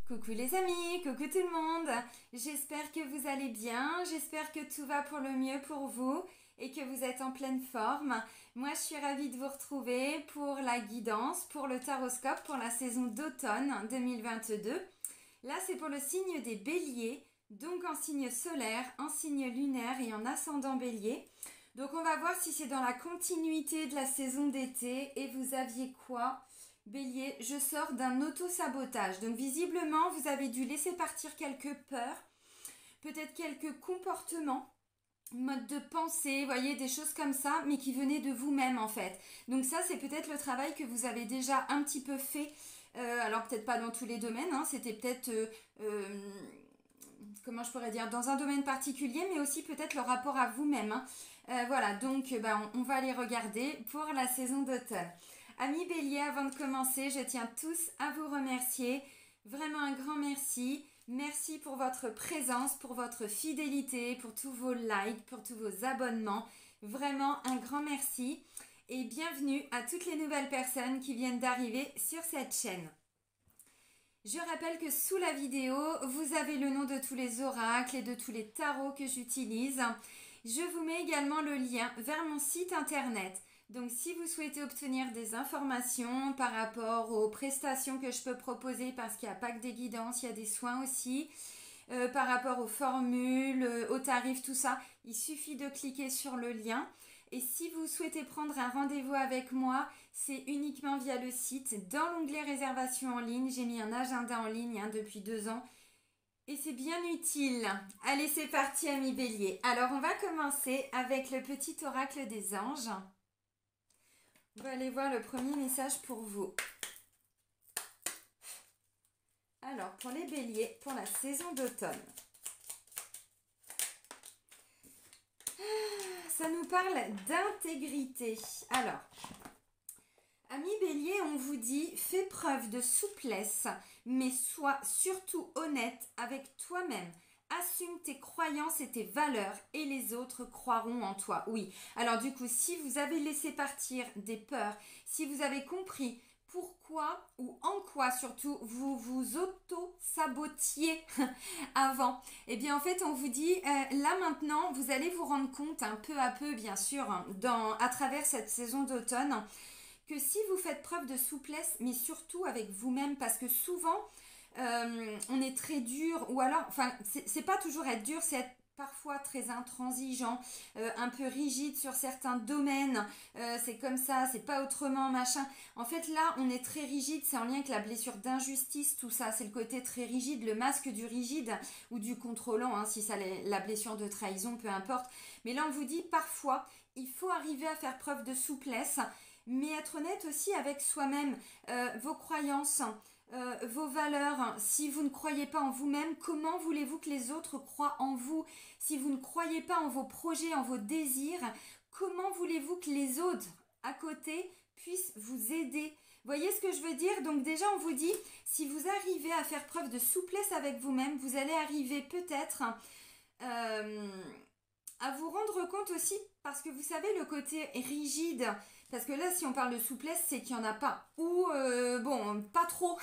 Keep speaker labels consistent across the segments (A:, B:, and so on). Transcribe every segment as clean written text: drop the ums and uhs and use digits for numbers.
A: Coucou les amis, coucou tout le monde. J'espère que vous allez bien, j'espère que tout va pour le mieux pour vous et que vous êtes en pleine forme. Moi, je suis ravie de vous retrouver pour la guidance, pour le taroscope, pour la saison d'automne 2022. Là, c'est pour le signe des béliers, donc en signe solaire, en signe lunaire et en ascendant bélier. Donc, on va voir si c'est dans la continuité de la saison d'été et vous aviez quoi ? Bélier, je sors d'un auto-sabotage. Donc visiblement, vous avez dû laisser partir quelques peurs, peut-être quelques comportements, modes de pensée, voyez, des choses comme ça, mais qui venaient de vous-même en fait. Donc ça, c'est peut-être le travail que vous avez déjà un petit peu fait. Alors peut-être pas dans tous les domaines, hein, c'était peut-être, comment je pourrais dire, dans un domaine particulier, mais aussi peut-être le rapport à vous-même. Hein. Voilà, donc on va les regarder pour la saison d'automne. Amis Bélier, avant de commencer, je tiens tous à vous remercier. Vraiment un grand merci. Merci pour votre présence, pour votre fidélité, pour tous vos likes, pour tous vos abonnements. Vraiment un grand merci. Et bienvenue à toutes les nouvelles personnes qui viennent d'arriver sur cette chaîne. Je rappelle que sous la vidéo, vous avez le nom de tous les oracles et de tous les tarots que j'utilise. Je vous mets également le lien vers mon site internet. Donc si vous souhaitez obtenir des informations par rapport aux prestations que je peux proposer, parce qu'il n'y a pas que des guidances, il y a des soins aussi, par rapport aux formules, aux tarifs, tout ça, il suffit de cliquer sur le lien. Et si vous souhaitez prendre un rendez-vous avec moi, c'est uniquement via le site. Dans l'onglet réservation en ligne, j'ai mis un agenda en ligne depuis 2 ans. Et c'est bien utile. Allez, c'est parti, amis Bélier. Alors, on va commencer avec le petit oracle des anges. On va aller voir le premier message pour vous. Alors, pour les béliers, pour la saison d'automne. Ça nous parle d'intégrité. Alors, amis béliers, on vous dit, fais preuve de souplesse, mais sois surtout honnête avec toi-même. Assume tes croyances et tes valeurs et les autres croiront en toi. Oui, alors du coup, si vous avez laissé partir des peurs, si vous avez compris pourquoi ou en quoi surtout vous vous auto-sabotiez avant, eh bien en fait on vous dit, là maintenant vous allez vous rendre compte peu à peu bien sûr à travers cette saison d'automne que si vous faites preuve de souplesse mais surtout avec vous-même parce que souvent on est très dur ou alors, enfin c'est pas toujours être dur, c'est être parfois très intransigeant, un peu rigide sur certains domaines, c'est comme ça, c'est pas autrement, machin. En fait là on est très rigide, c'est en lien avec la blessure d'injustice, tout ça, c'est le côté très rigide, le masque du rigide ou du contrôlant, si ça la blessure de trahison, peu importe. Mais là on vous dit parfois il faut arriver à faire preuve de souplesse, mais être honnête aussi avec soi-même, vos croyances, vos valeurs. Si vous ne croyez pas en vous-même, comment voulez-vous que les autres croient en vous? Si vous ne croyez pas en vos projets, en vos désirs, comment voulez-vous que les autres à côté puissent vous aider? Voyez ce que je veux dire? Donc déjà on vous dit, si vous arrivez à faire preuve de souplesse avec vous-même, vous allez arriver peut-être à vous rendre compte aussi, parce que vous savez le côté rigide, parce que là si on parle de souplesse c'est qu'il n'y en a pas, ou pas trop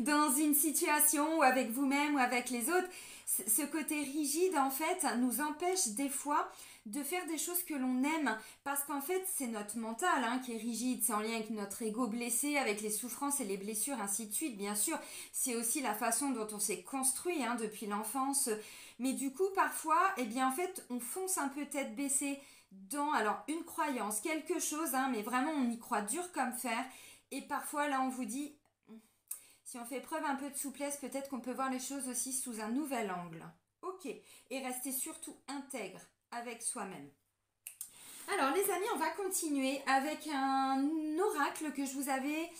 A: dans une situation ou avec vous-même ou avec les autres. Ce côté rigide en fait nous empêche des fois de faire des choses que l'on aime, parce qu'en fait c'est notre mental qui est rigide, c'est en lien avec notre ego blessé, avec les souffrances et les blessures, ainsi de suite, bien sûr. C'est aussi la façon dont on s'est construit depuis l'enfance, mais du coup parfois en fait on fonce un peu tête baissée dans une croyance, quelque chose, mais vraiment on y croit dur comme fer, et parfois là on vous dit, si on fait preuve un peu de souplesse, peut-être qu'on peut voir les choses aussi sous un nouvel angle. Ok, et rester surtout intègre avec soi-même. Alors les amis, on va continuer avec un oracle que je vous avais,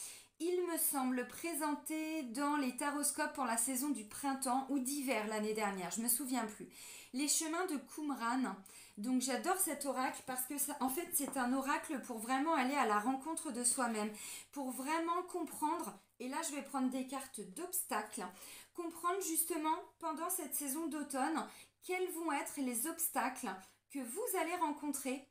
A: il me semble, présenté dans les taroscopes pour la saison du printemps ou d'hiver l'année dernière, je me souviens plus. Les chemins de Qumran. Donc j'adore cet oracle parce que en fait c'est un oracle pour vraiment aller à la rencontre de soi-même, pour vraiment comprendre, et là je vais prendre des cartes d'obstacles, comprendre justement pendant cette saison d'automne quels vont être les obstacles que vous allez rencontrer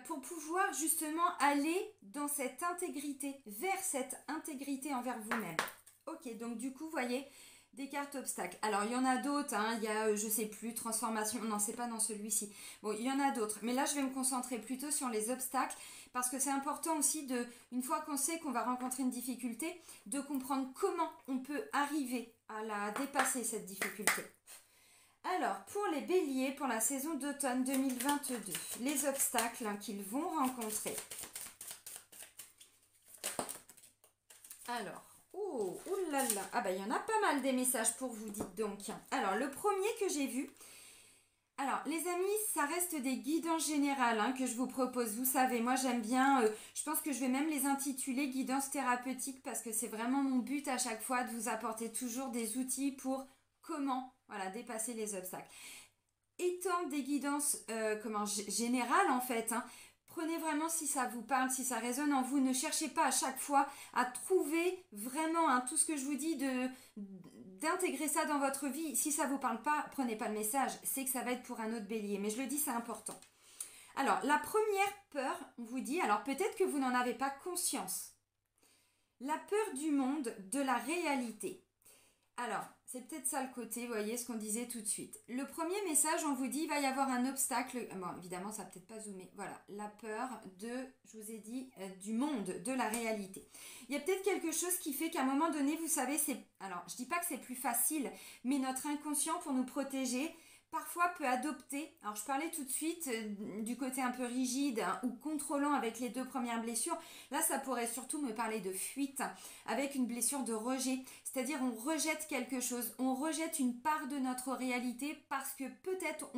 A: pour pouvoir justement aller dans cette intégrité, vers cette intégrité envers vous-même. Ok, donc du coup, vous voyez, des cartes obstacles. Alors, il y en a d'autres, hein. Il y a, je sais plus, transformation. Non, c'est pas dans celui-ci. Bon, il y en a d'autres. Mais là, je vais me concentrer plutôt sur les obstacles parce que c'est important aussi une fois qu'on sait qu'on va rencontrer une difficulté, de comprendre comment on peut arriver à la dépasser, cette difficulté. Alors, pour les béliers, pour la saison d'automne 2022, les obstacles qu'ils vont rencontrer. Alors, oh là là, ah bah il y en a pas mal des messages pour vous, dites donc. Alors, le premier que j'ai vu, alors les amis, ça reste des guidances générales hein, que je vous propose. Vous savez, moi j'aime bien, je pense que je vais même les intituler guidances thérapeutiques parce que c'est vraiment mon but à chaque fois de vous apporter toujours des outils pour comment dépasser les obstacles. Étant des guidances générales en fait, hein, prenez vraiment si ça vous parle, si ça résonne en vous. Ne cherchez pas à chaque fois à trouver vraiment hein, tout ce que je vous dis, d'intégrer ça dans votre vie. Si ça ne vous parle pas, prenez pas le message. C'est que ça va être pour un autre bélier. Mais je le dis, c'est important. Alors, la première peur, on vous dit, alors peut-être que vous n'en avez pas conscience. La peur du monde, de la réalité. Alors, c'est peut-être ça le côté, vous voyez ce qu'on disait tout de suite. Le premier message, on vous dit, il va y avoir un obstacle. Bon, évidemment, ça va peut-être pas zoomer. Voilà, la peur je vous ai dit, du monde, de la réalité. Il y a peut-être quelque chose qui fait qu'à un moment donné, vous savez, alors, je dis pas que c'est plus facile, mais notre inconscient, pour nous protéger, parfois peut adopter, alors je parlais tout de suite du côté un peu rigide hein, ou contrôlant avec les 2 premières blessures, là ça pourrait surtout me parler de fuite avec une blessure de rejet, c'est-à-dire on rejette quelque chose, on rejette une part de notre réalité parce que peut-être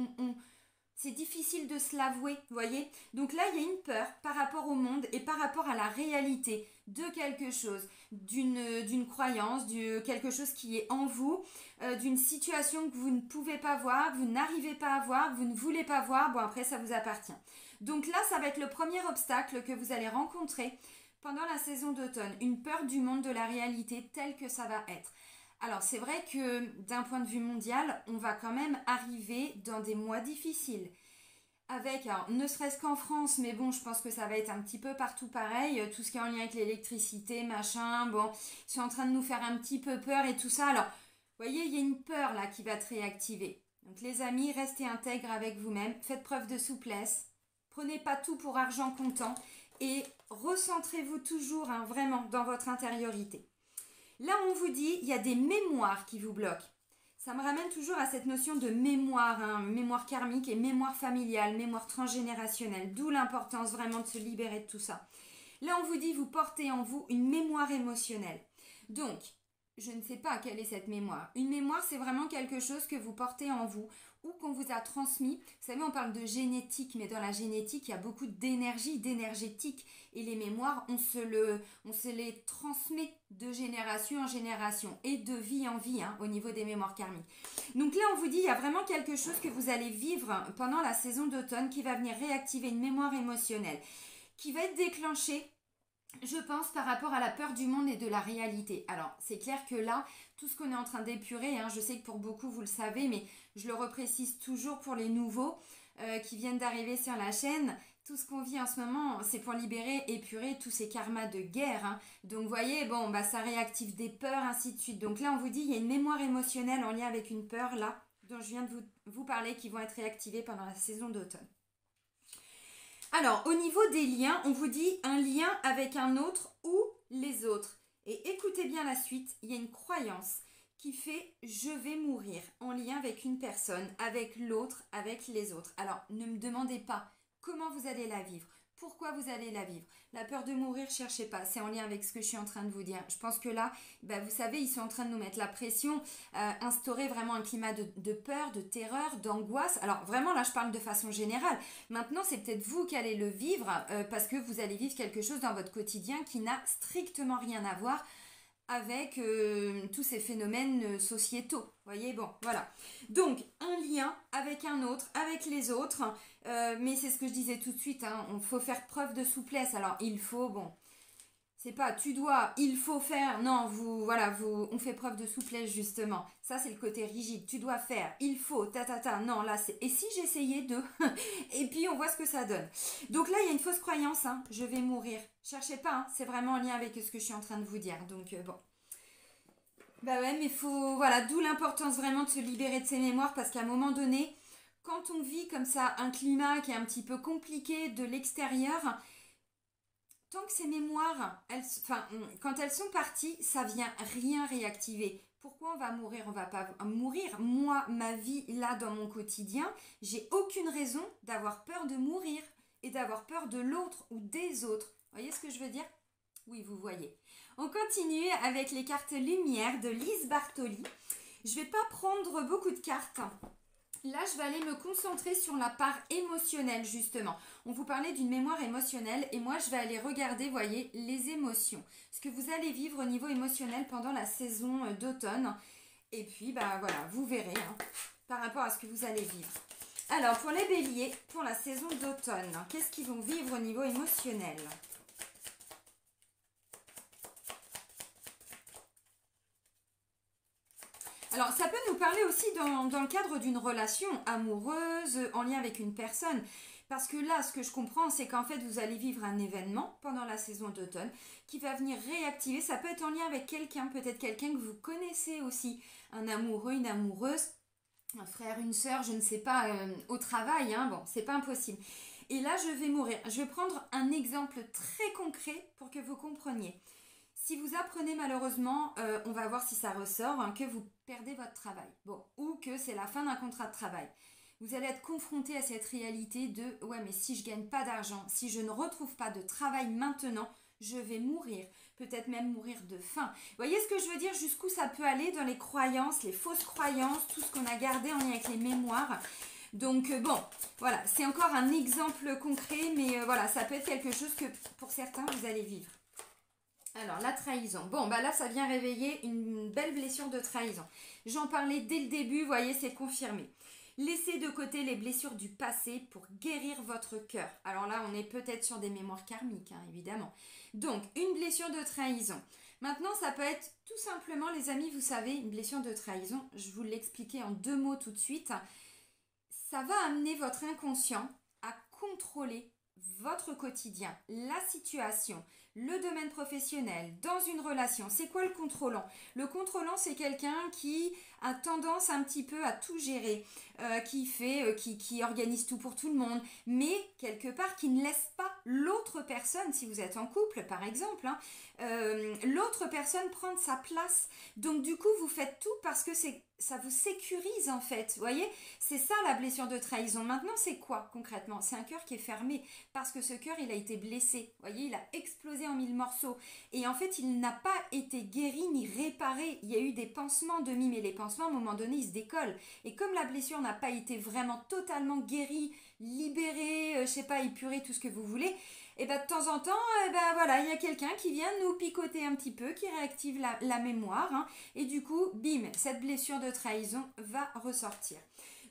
A: c'est difficile de se l'avouer, vous voyez. Donc là, il y a une peur par rapport au monde et par rapport à la réalité de quelque chose, d'une croyance, quelque chose qui est en vous, d'une situation que vous ne pouvez pas voir, que vous n'arrivez pas à voir, que vous ne voulez pas voir. Bon, après, ça vous appartient. Donc là, ça va être le premier obstacle que vous allez rencontrer pendant la saison d'automne. Une peur du monde, de la réalité telle que ça va être. Alors c'est vrai que d'un point de vue mondial, on va quand même arriver dans des mois difficiles. Avec, alors ne serait-ce qu'en France, mais bon, je pense que ça va être un petit peu partout pareil, tout ce qui est en lien avec l'électricité, machin, bon, ils sont en train de nous faire un petit peu peur et tout ça. Alors, vous voyez, il y a une peur là qui va être réactivée. Donc les amis, restez intègres avec vous-même, faites preuve de souplesse, prenez pas tout pour argent comptant et recentrez-vous toujours hein, vraiment dans votre intériorité. Là, on vous dit, il y a des mémoires qui vous bloquent. Ça me ramène toujours à cette notion de mémoire, hein, mémoire karmique et mémoire familiale, mémoire transgénérationnelle, d'où l'importance vraiment de se libérer de tout ça. Là, on vous dit, vous portez en vous une mémoire émotionnelle. Donc, je ne sais pas quelle est cette mémoire. Une mémoire, c'est vraiment quelque chose que vous portez en vous ou qu'on vous a transmis. Vous savez, on parle de génétique, mais dans la génétique, il y a beaucoup d'énergie, d'énergétique. Et les mémoires, on se les transmet de génération en génération et de vie en vie hein, au niveau des mémoires karmiques. Donc là, on vous dit, il y a vraiment quelque chose que vous allez vivre pendant la saison d'automne qui va venir réactiver une mémoire émotionnelle, qui va être déclenchée, je pense, par rapport à la peur du monde et de la réalité. Alors, c'est clair que là, tout ce qu'on est en train d'épurer, hein, je sais que pour beaucoup, vous le savez, mais je le reprécise toujours pour les nouveaux qui viennent d'arriver sur la chaîne. Tout ce qu'on vit en ce moment, c'est pour libérer, épurer tous ces karmas de guerre. Hein. Donc, vous voyez, bon, bah, ça réactive des peurs, ainsi de suite. Donc là, on vous dit, il y a une mémoire émotionnelle en lien avec une peur, là, dont je viens de vous parler, qui vont être réactivées pendant la saison d'automne. Alors, au niveau des liens, on vous dit un lien avec un autre ou les autres. Et écoutez bien la suite, il y a une croyance qui fait « je vais mourir » en lien avec une personne, avec l'autre, avec les autres. Alors, ne me demandez pas comment vous allez la vivre, pourquoi vous allez la vivre. La peur de mourir, cherchez pas, c'est en lien avec ce que je suis en train de vous dire. Je pense que là, bah, vous savez, ils sont en train de nous mettre la pression, instaurer vraiment un climat de peur, de terreur, d'angoisse. Alors vraiment, là, je parle de façon générale. Maintenant, c'est peut-être vous qui allez le vivre parce que vous allez vivre quelque chose dans votre quotidien qui n'a strictement rien à voir avec tous ces phénomènes sociétaux. Vous voyez, bon, voilà. Donc, un lien avec un autre, avec les autres, mais c'est ce que je disais tout de suite, hein, il faut faire preuve de souplesse. Alors, il faut, bon, c'est pas tu dois, il faut faire, non, on fait preuve de souplesse justement. Ça, c'est le côté rigide, tu dois faire, il faut, non, là, c'est, et si j'essayais de, et puis on voit ce que ça donne. Donc là, il y a une fausse croyance, hein, je vais mourir. Cherchez pas, hein, c'est vraiment en lien avec ce que je suis en train de vous dire, donc bon. Bah ouais, mais faut, voilà, d'où l'importance vraiment de se libérer de ses mémoires parce qu'à un moment donné, quand on vit comme ça un climat qui est un petit peu compliqué de l'extérieur, tant que ces mémoires, quand elles sont parties, ça vient rien réactiver. Pourquoi on va mourir? On va pas mourir. Moi, ma vie là dans mon quotidien, j'ai aucune raison d'avoir peur de mourir et d'avoir peur de l'autre ou des autres. Vous voyez ce que je veux dire? Oui, vous voyez. On continue avec les cartes lumière de Lise Bartoli. Je vais pas prendre beaucoup de cartes. Là, je vais aller me concentrer sur la part émotionnelle, justement. On vous parlait d'une mémoire émotionnelle et moi, je vais aller regarder, voyez, les émotions. Ce que vous allez vivre au niveau émotionnel pendant la saison d'automne. Et puis, bah voilà, vous verrez par rapport à ce que vous allez vivre. Alors, pour les béliers, pour la saison d'automne, qu'est-ce qu'ils vont vivre au niveau émotionnel? Alors, ça peut nous parler aussi dans le cadre d'une relation amoureuse, en lien avec une personne. Parce que là, ce que je comprends, c'est qu'en fait, vous allez vivre un événement pendant la saison d'automne qui va venir réactiver. Ça peut être en lien avec quelqu'un, peut-être quelqu'un que vous connaissez aussi. Un amoureux, une amoureuse, un frère, une sœur, je ne sais pas, au travail. Bon, c'est pas impossible. Et là, je vais mourir. Je vais prendre un exemple très concret pour que vous compreniez. Si vous apprenez malheureusement, on va voir si ça ressort, que vous perdez votre travail. Bon, ou que c'est la fin d'un contrat de travail. Vous allez être confronté à cette réalité de ouais, mais si je gagne pas d'argent, si je ne retrouve pas de travail maintenant, je vais mourir. Peut-être même mourir de faim. Vous voyez ce que je veux dire? Jusqu'où ça peut aller dans les croyances, les fausses croyances, tout ce qu'on a gardé en lien avec les mémoires. Donc bon, voilà, c'est encore un exemple concret, mais voilà, ça peut être quelque chose que pour certains, vous allez vivre. Alors, la trahison. Bon, bah là, ça vient réveiller une belle blessure de trahison. J'en parlais dès le début, vous voyez, c'est confirmé. Laissez de côté les blessures du passé pour guérir votre cœur. Alors là, on est peut-être sur des mémoires karmiques, évidemment. Donc, une blessure de trahison. Maintenant, ça peut être tout simplement, les amis, vous savez, une blessure de trahison, je vous l'expliquais en 2 mots tout de suite. Ça va amener votre inconscient à contrôler votre quotidien, la situation, le domaine professionnel, dans une relation. C'est quoi le contrôlant? Le contrôlant, c'est quelqu'un qui a tendance un petit peu à tout gérer, qui organise tout pour tout le monde, mais quelque part qui ne laisse pas l'autre personne, si vous êtes en couple par exemple, l'autre personne prendre sa place. Donc du coup, vous faites tout parce que ça vous sécurise en fait. Vous voyez, c'est ça la blessure de trahison. Maintenant, c'est quoi concrètement? C'est un cœur qui est fermé parce que ce cœur, il a été blessé. Vous voyez, il a explosé en 1000 morceaux. Et en fait, il n'a pas été guéri ni réparé. Il y a eu des pansements de mime et les pansements, à un moment donné, ils se décollent. Et comme la blessure n'a pas été vraiment totalement guérie, libérée, je sais pas, épurée, tout ce que vous voulez, et bien de temps en temps, voilà, il y a quelqu'un qui vient nous picoter un petit peu, qui réactive la mémoire. Et du coup, bim, cette blessure de trahison va ressortir.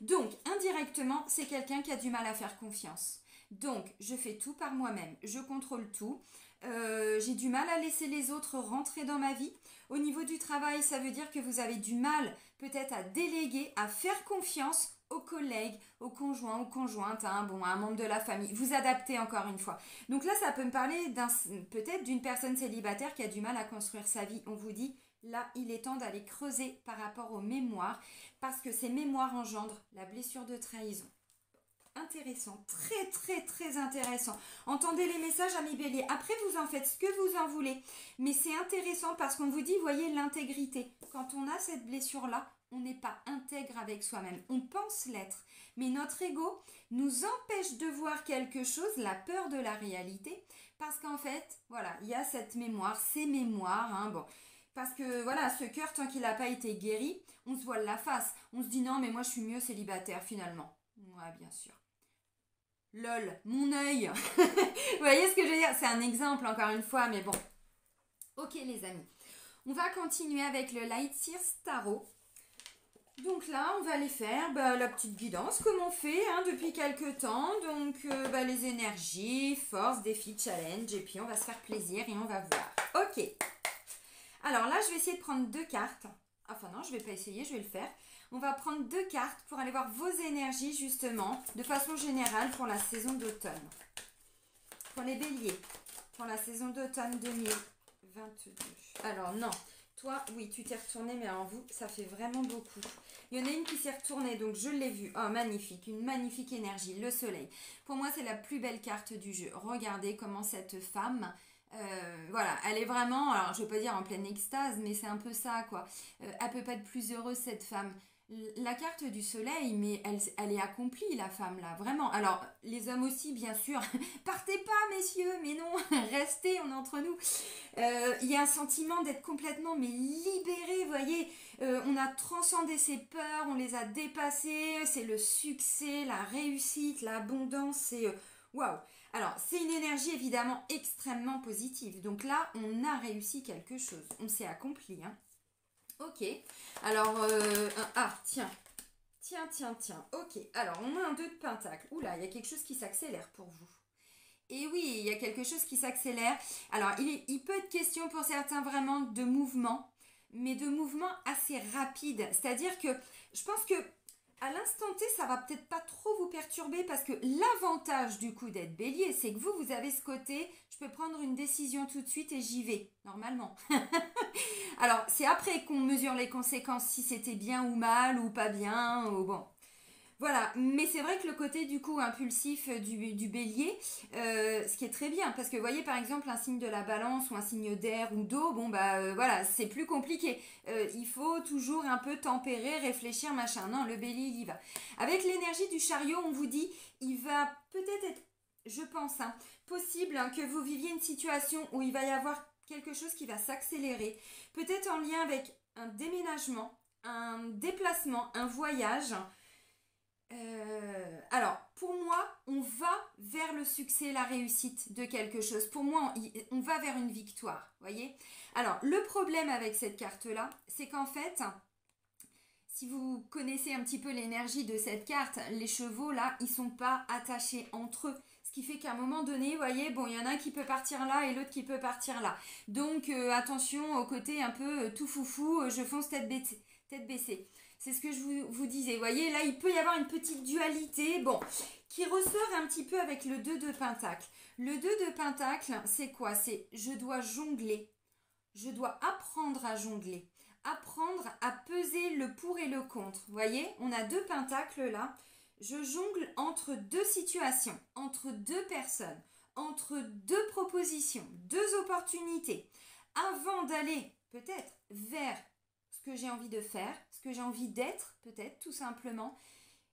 A: Donc, indirectement, c'est quelqu'un qui a du mal à faire confiance. Donc, je fais tout par moi-même, je contrôle tout. J'ai du mal à laisser les autres rentrer dans ma vie. Au niveau du travail, ça veut dire que vous avez du mal peut-être à déléguer, à faire confiance aux collègues, aux conjoints, aux conjointes, à un membre de la famille. Vous adaptez encore une fois. Donc là, ça peut me parler peut-être d'une personne célibataire qui a du mal à construire sa vie. On vous dit, là, il est temps d'aller creuser par rapport aux mémoires, parce que ces mémoires engendrent la blessure de trahison. Intéressant, très très très intéressant. Entendez les messages, amis béliers. Après, vous en faites ce que vous en voulez. Mais c'est intéressant parce qu'on vous dit, voyez, l'intégrité. Quand on a cette blessure-là, on n'est pas intègre avec soi-même. On pense l'être. Mais notre ego nous empêche de voir quelque chose, la peur de la réalité. Parce qu'en fait, voilà, il y a cette mémoire, ces mémoires. Bon. Parce que voilà, ce cœur, tant qu'il n'a pas été guéri, on se voile la face. On se dit non, mais moi je suis mieux célibataire finalement. Ouais, bien sûr. Lol, mon œil. Vous voyez ce que je veux dire? C'est un exemple encore une fois, mais bon. Ok les amis. On va continuer avec le Light Sears Tarot. Donc là, on va aller faire la petite guidance comme on fait depuis quelques temps. Donc les énergies, force, défi, challenge. Et puis on va se faire plaisir et on va voir. Ok. Alors là, je vais essayer de prendre 2 cartes. Enfin non, je ne vais pas essayer, je vais le faire. On va prendre 2 cartes pour aller voir vos énergies justement, de façon générale pour la saison d'automne. Pour les béliers, pour la saison d'automne 2022. Alors non, Toi, oui, tu t'es retournée, mais alors vous, ça fait vraiment beaucoup. Il y en a une qui s'est retournée, donc je l'ai vue. Oh, magnifique, une magnifique énergie, le soleil. Pour moi, c'est la plus belle carte du jeu. Regardez comment cette femme, voilà, elle est vraiment, alors je ne veux pas dire en pleine extase, mais c'est un peu ça, quoi. Elle peut pas être plus heureuse, cette femme. La carte du soleil, mais elle est accomplie, la femme, là, vraiment. Alors, les hommes aussi, bien sûr. Partez pas, messieurs, mais non, restez, on est entre nous. Il y a un sentiment d'être complètement mais libéré, vous voyez. On a transcendé ses peurs, on les a dépassées, c'est le succès, la réussite, l'abondance, c'est waouh. Alors, c'est une énergie évidemment extrêmement positive. Donc là, on a réussi quelque chose, on s'est accompli. Hein. Ok, alors, tiens, tiens. Ok, alors on a un 2 de pentacle. Oula, il y a quelque chose qui s'accélère pour vous. Et oui, il y a quelque chose qui s'accélère. Alors, il peut être question pour certains vraiment de mouvement, mais de mouvement assez rapide. C'est-à-dire que je pense que à l'instant T, ça va peut-être pas trop vous perturber parce que l'avantage du coup d'être bélier, c'est que vous avez ce côté, je peux prendre une décision tout de suite et j'y vais, normalement. Alors, c'est après qu'on mesure les conséquences, si c'était bien ou mal ou pas bien, ou bon. Voilà, mais c'est vrai que le côté du coup impulsif du bélier, ce qui est très bien, parce que vous voyez par exemple un signe de la balance ou un signe d'air ou d'eau, bon bah voilà, c'est plus compliqué. Il faut toujours un peu tempérer, réfléchir, machin. Non, le bélier il y va. Avec l'énergie du chariot, on vous dit, il va peut-être être, je pense, hein, possible hein, que vous viviez une situation où il va y avoir quelque chose qui va s'accélérer, peut-être en lien avec un déménagement, un déplacement, un voyage. Alors, pour moi, on va vers le succès, la réussite de quelque chose. Pour moi, on va vers une victoire, voyez. Alors, le problème avec cette carte-là, c'est qu'en fait, si vous connaissez un petit peu l'énergie de cette carte, les chevaux, là, ils sont pas attachés entre eux. Ce qui fait qu'à un moment donné, vous voyez, bon, il y en a un qui peut partir là et l'autre qui peut partir là. Donc, attention au côté un peu tout foufou, je fonce tête baissée. C'est ce que je vous disais. Vous voyez, là, il peut y avoir une petite dualité, bon, qui ressort un petit peu avec le 2 de Pentacle. Le 2 de Pentacle, c'est quoi? C'est je dois jongler. Je dois apprendre à jongler. Apprendre à peser le pour et le contre. Vous voyez, on a 2 pentacles là. Je jongle entre 2 situations, entre 2 personnes, entre 2 propositions, 2 opportunités. Avant d'aller peut-être vers ce que j'ai envie de faire, ce que j'ai envie d'être, peut-être, tout simplement,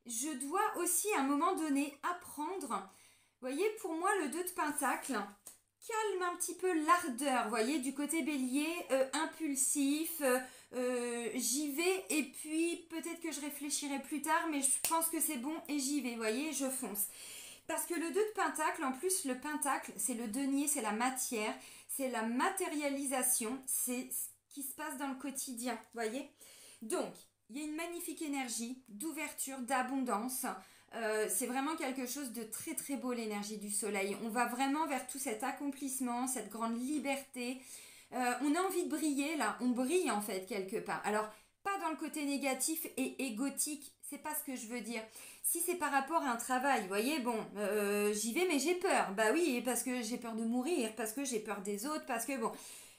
A: je dois aussi, à un moment donné, apprendre. Vous voyez, pour moi, le 2 de Pentacle calme un petit peu l'ardeur, vous voyez, du côté bélier, impulsif, j'y vais, et puis peut-être que je réfléchirai plus tard, mais je pense que c'est bon, et j'y vais, vous voyez, je fonce. Parce que le 2 de Pentacle, en plus, le Pentacle, c'est le denier, c'est la matière, c'est la matérialisation, c'est qui se passe dans le quotidien, voyez. Donc, il y a une magnifique énergie d'ouverture, d'abondance. C'est vraiment quelque chose de très très beau, l'énergie du soleil. On va vraiment vers tout cet accomplissement, cette grande liberté. On a envie de briller là, on brille en fait quelque part. Alors, pas dans le côté négatif et égotique, c'est pas ce que je veux dire. Si c'est par rapport à un travail, vous voyez, bon, j'y vais mais j'ai peur. Bah oui, parce que j'ai peur de mourir, parce que j'ai peur des autres, parce que bon,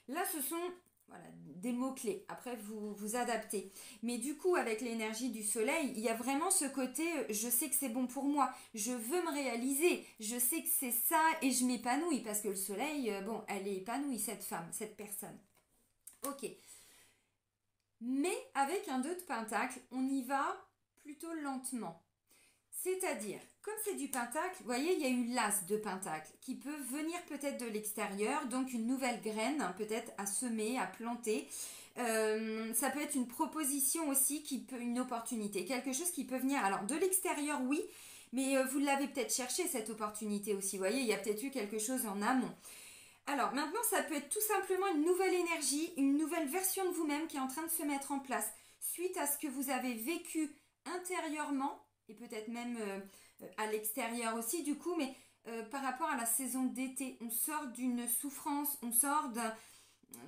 A: là ce sont voilà, des mots-clés. Après, vous adaptez. Mais du coup, avec l'énergie du soleil, il y a vraiment ce côté, je sais que c'est bon pour moi, je veux me réaliser, je sais que c'est ça et je m'épanouis. Parce que le soleil, bon, elle est épanouie, cette femme, cette personne. Ok. Mais avec un 2 de pentacle, on y va plutôt lentement. C'est-à-dire, comme c'est du pentacle, vous voyez, il y a eu l'as de pentacle qui peut venir peut-être de l'extérieur, donc une nouvelle graine peut-être à semer, à planter. Ça peut être une proposition aussi, une opportunité, quelque chose qui peut venir. Alors de l'extérieur, oui, mais vous l'avez peut-être cherché cette opportunité aussi. Vous voyez, il y a peut-être eu quelque chose en amont. Alors maintenant, ça peut être tout simplement une nouvelle énergie, une nouvelle version de vous-même qui est en train de se mettre en place suite à ce que vous avez vécu intérieurement et peut-être même à l'extérieur aussi du coup, mais par rapport à la saison d'été, on sort d'une souffrance, on sort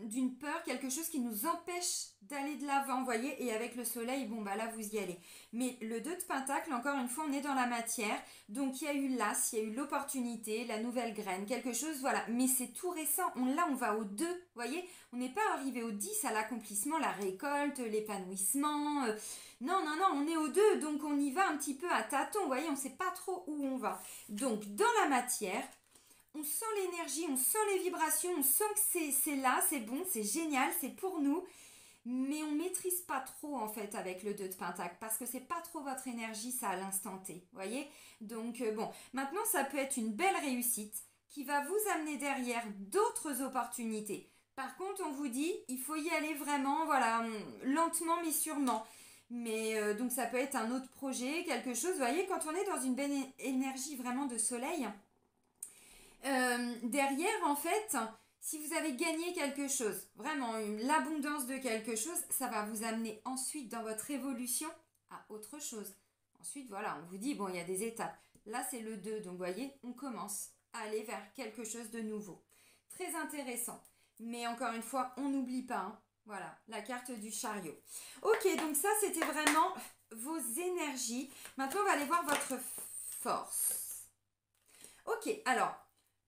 A: d'une peur, quelque chose qui nous empêche d'aller de l'avant, vous voyez, et avec le soleil, bon bah là vous y allez. Mais le 2 de Pentacle, encore une fois, on est dans la matière, donc il y a eu l'as, il y a eu l'opportunité, la nouvelle graine, quelque chose, voilà, mais c'est tout récent, là on va au 2, vous voyez, on n'est pas arrivé au 10, à l'accomplissement, la récolte, l'épanouissement, non, non, non, on est au 2, donc on y va un petit peu à tâtons, vous voyez, on ne sait pas trop où on va. Donc dans la matière, on sent l'énergie, on sent les vibrations, on sent que c'est là, c'est bon, c'est génial, c'est pour nous. Mais on ne maîtrise pas trop en fait avec le 2 de Pentacle parce que c'est pas trop votre énergie ça à l'instant T, voyez. Donc bon, maintenant ça peut être une belle réussite qui va vous amener derrière d'autres opportunités. Par contre, on vous dit, il faut y aller vraiment, voilà, lentement mais sûrement. Mais donc ça peut être un autre projet, quelque chose, vous voyez, quand on est dans une belle énergie vraiment de soleil, derrière, en fait, si vous avez gagné quelque chose, vraiment l'abondance de quelque chose, ça va vous amener ensuite dans votre évolution à autre chose. Ensuite, voilà, on vous dit, bon, il y a des étapes. Là, c'est le 2, donc vous voyez, on commence à aller vers quelque chose de nouveau. Très intéressant. Mais encore une fois, on n'oublie pas, hein. Voilà, la carte du chariot. Ok, donc ça, c'était vraiment vos énergies. Maintenant, on va aller voir votre force. Ok, alors,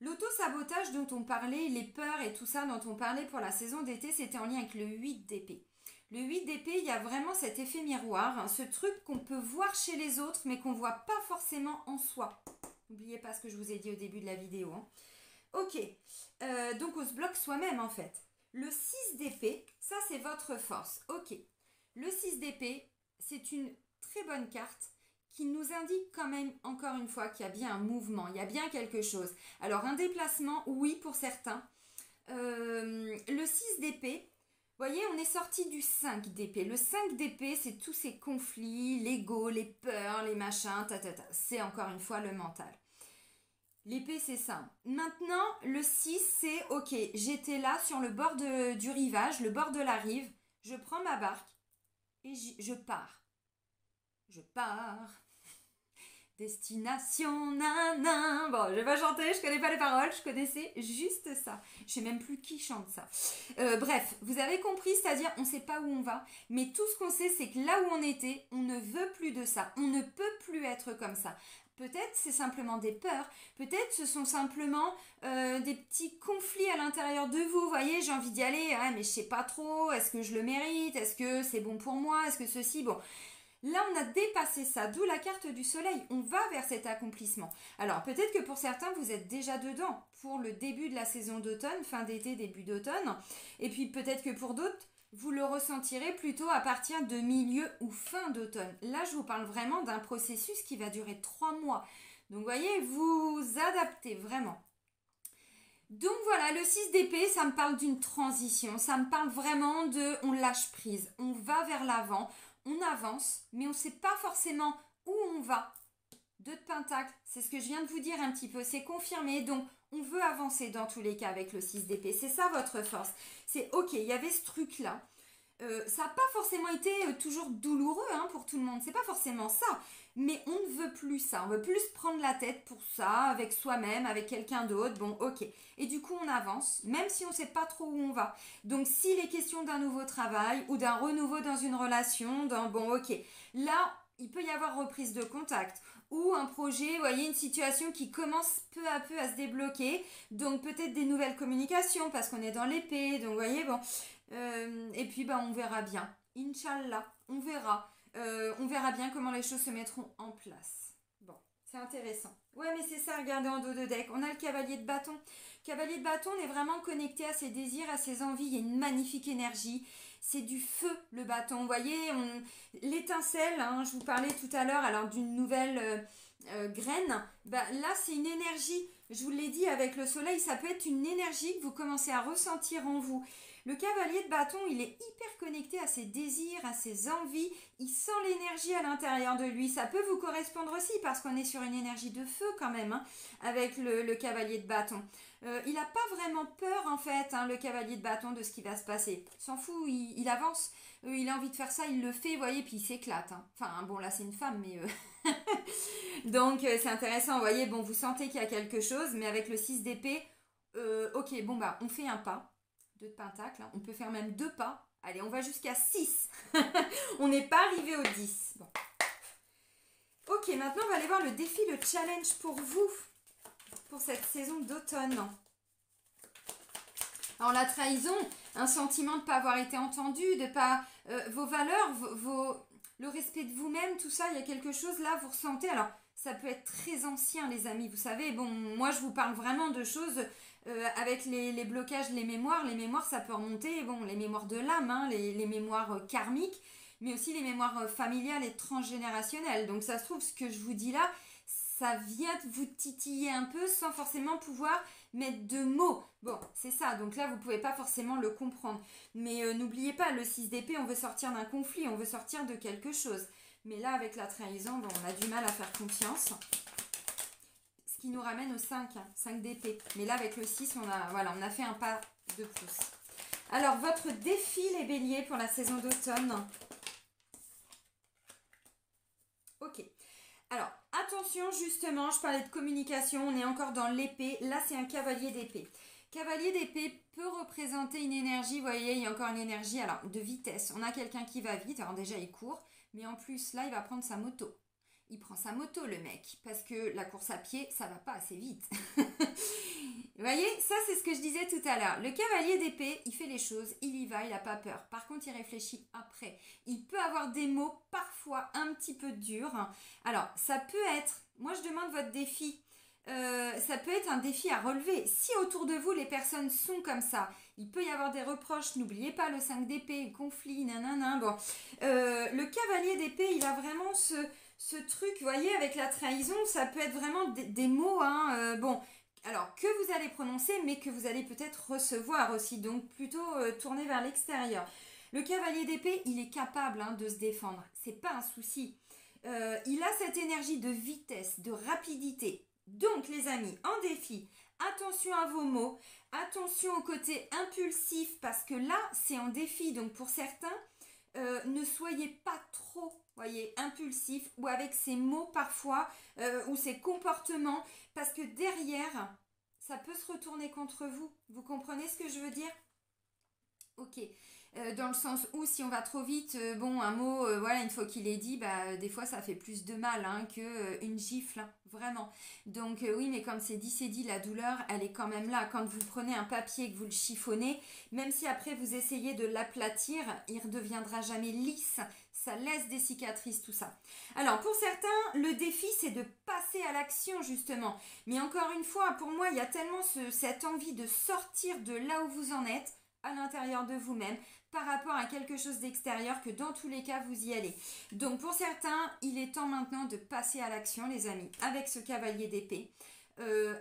A: l'auto-sabotage dont on parlait, les peurs et tout ça dont on parlait pour la saison d'été, c'était en lien avec le 8 d'épée. Le 8 d'épée, il y a vraiment cet effet miroir, hein, ce truc qu'on peut voir chez les autres, mais qu'on ne voit pas forcément en soi. N'oubliez pas ce que je vous ai dit au début de la vidéo. Hein. Ok, donc on se bloque soi-même en fait. Le 6 d'épée, ça c'est votre force. Ok, le 6 d'épée, c'est une très bonne carte qui nous indique quand même, encore une fois, qu'il y a bien un mouvement, il y a bien quelque chose. Alors, un déplacement, oui, pour certains. Le 6 d'épée, vous voyez, on est sorti du 5 d'épée. Le 5 d'épée, c'est tous ces conflits, l'ego, les peurs, les machins, c'est encore une fois le mental. L'épée, c'est ça. Maintenant, le 6, c'est, ok, j'étais là sur le bord du rivage, le bord de la rive, je prends ma barque et je pars. Je pars. Destination nanan. Bon, je vais pas chanter, je connais pas les paroles, je connaissais juste ça. Je sais même plus qui chante ça. Bref, vous avez compris, c'est-à-dire on sait pas où on va, mais tout ce qu'on sait, c'est que là où on était, on ne veut plus de ça. On ne peut plus être comme ça. Peut-être c'est simplement des peurs, peut-être ce sont simplement des petits conflits à l'intérieur de vous. Vous voyez, j'ai envie d'y aller, ouais, mais je sais pas trop, est-ce que je le mérite, est-ce que c'est bon pour moi, est-ce que ceci, bon. Là, on a dépassé ça, d'où la carte du soleil. On va vers cet accomplissement. Alors, peut-être que pour certains, vous êtes déjà dedans pour le début de la saison d'automne, fin d'été, début d'automne. Et puis, peut-être que pour d'autres, vous le ressentirez plutôt à partir de milieu ou fin d'automne. Là, je vous parle vraiment d'un processus qui va durer 3 mois. Donc, vous voyez, vous adaptez vraiment. Donc voilà, le 6 d'épée, ça me parle d'une transition. Ça me parle vraiment de on lâche prise, on va vers l'avant. On avance, mais on ne sait pas forcément où on va. 2 de Pentacle, c'est ce que je viens de vous dire un petit peu, c'est confirmé. Donc, on veut avancer dans tous les cas avec le 6 d'épée. C'est ça votre force. C'est ok, il y avait ce truc-là. Ça n'a pas forcément été toujours douloureux hein, pour tout le monde. C'est pas forcément ça. Mais on ne veut plus ça. On veut plus se prendre la tête pour ça, avec soi-même, avec quelqu'un d'autre. Bon, ok. Et du coup, on avance, même si on ne sait pas trop où on va. Donc, s'il est question d'un nouveau travail ou d'un renouveau dans une relation, bon, ok. Là, il peut y avoir reprise de contact ou un projet, vous voyez, une situation qui commence peu à peu à se débloquer. Donc, peut-être des nouvelles communications parce qu'on est dans l'épée. Donc, vous voyez, bon. Et puis, on verra bien. Inch'Allah, on verra. On verra bien comment les choses se mettront en place. Bon, c'est intéressant. Ouais, mais c'est ça, regardez en dos de deck. On a le cavalier de bâton. Cavalier de bâton, on est vraiment connecté à ses désirs, à ses envies. Il y a une magnifique énergie. C'est du feu, le bâton. Vous voyez, l'étincelle, hein, je vous parlais tout à l'heure, alors d'une nouvelle graine. Là, c'est une énergie. Je vous l'ai dit, avec le soleil, ça peut être une énergie que vous commencez à ressentir en vous. Le cavalier de bâton, il est hyper connecté à ses désirs, à ses envies. Il sent l'énergie à l'intérieur de lui. Ça peut vous correspondre aussi parce qu'on est sur une énergie de feu quand même, hein, avec le cavalier de bâton. Il n'a pas vraiment peur en fait, hein, le cavalier de bâton, de ce qui va se passer. Il s'en fout, il avance. Il a envie de faire ça, il le fait, vous voyez, puis il s'éclate. Hein. Enfin, bon, là c'est une femme, mais... Donc c'est intéressant, vous voyez, bon, vous sentez qu'il y a quelque chose, mais avec le 6 d'épée, ok, bon, on fait un pas. 2 de pentacle, hein. On peut faire même 2 pas. Allez, on va jusqu'à 6. On n'est pas arrivé au 10. Bon. Ok, maintenant on va aller voir le défi, le challenge pour vous, pour cette saison d'automne. Alors la trahison, un sentiment de ne pas avoir été entendu, de pas... vos valeurs, le respect de vous-même, tout ça, il y a quelque chose là, vous ressentez. Alors ça peut être très ancien les amis, vous savez, bon, moi je vous parle vraiment de choses avec les blocages, les mémoires ça peut remonter, bon, les mémoires de l'âme, hein, les mémoires karmiques, mais aussi les mémoires familiales et transgénérationnelles. Donc ça se trouve, ce que je vous dis là, ça vient vous titiller un peu sans forcément pouvoir mettre de mots. Bon, c'est ça, donc là vous ne pouvez pas forcément le comprendre. Mais n'oubliez pas, le 6 d'épée, on veut sortir d'un conflit, on veut sortir de quelque chose. Mais là, avec la trahison, bon, on a du mal à faire confiance. Ce qui nous ramène au 5, hein, 5 d'épée. Mais là, avec le 6, on a fait un pas de plus. Alors, votre défi, les béliers, pour la saison d'automne. Ok. Alors, attention, justement, je parlais de communication, on est encore dans l'épée. Là, c'est un cavalier d'épée. Cavalier d'épée peut représenter une énergie, vous voyez, il y a encore une énergie, alors, de vitesse. On a quelqu'un qui va vite, alors déjà, il court, mais en plus, là, il va prendre sa moto. Il prend sa moto, le mec, parce que la course à pied, ça va pas assez vite. Vous voyez, ça, c'est ce que je disais tout à l'heure. Le cavalier d'épée, il fait les choses, il y va, il n'a pas peur. Par contre, il réfléchit après. Il peut avoir des mots parfois un petit peu durs. Alors, ça peut être, moi je demande votre défi, ça peut être un défi à relever. Si autour de vous, les personnes sont comme ça, il peut y avoir des reproches. N'oubliez pas le 5 d'épée, le conflit, nanana. Bon, le cavalier d'épée, il a vraiment ce truc, vous voyez, avec la trahison, ça peut être vraiment des mots, hein, bon, alors que vous allez prononcer, mais que vous allez peut-être recevoir aussi, donc plutôt tourner vers l'extérieur. Le cavalier d'épée, il est capable, hein, de se défendre, c'est pas un souci. Il a cette énergie de vitesse, de rapidité. Donc les amis, en défi, attention à vos mots, attention au côté impulsif, parce que là, c'est en défi, donc pour certains, ne soyez pas trop, voyez, impulsif ou avec ces mots parfois ou ces comportements, parce que derrière, ça peut se retourner contre vous. Vous comprenez ce que je veux dire? Ok. Dans le sens où si on va trop vite, bon, un mot, voilà, une fois qu'il est dit, bah, des fois ça fait plus de mal, hein, qu'une gifle, hein, vraiment. Donc oui, mais comme c'est dit, la douleur, elle est quand même là. Quand vous prenez un papier et que vous le chiffonnez, même si après vous essayez de l'aplatir, il ne redeviendra jamais lisse. Ça laisse des cicatrices, tout ça. Alors pour certains, le défi, c'est de passer à l'action, justement. Mais encore une fois, pour moi, il y a tellement cette envie de sortir de là où vous en êtes, à l'intérieur de vous-même, par rapport à quelque chose d'extérieur, que dans tous les cas vous y allez. Donc pour certains, il est temps maintenant de passer à l'action, les amis, avec ce cavalier d'épée.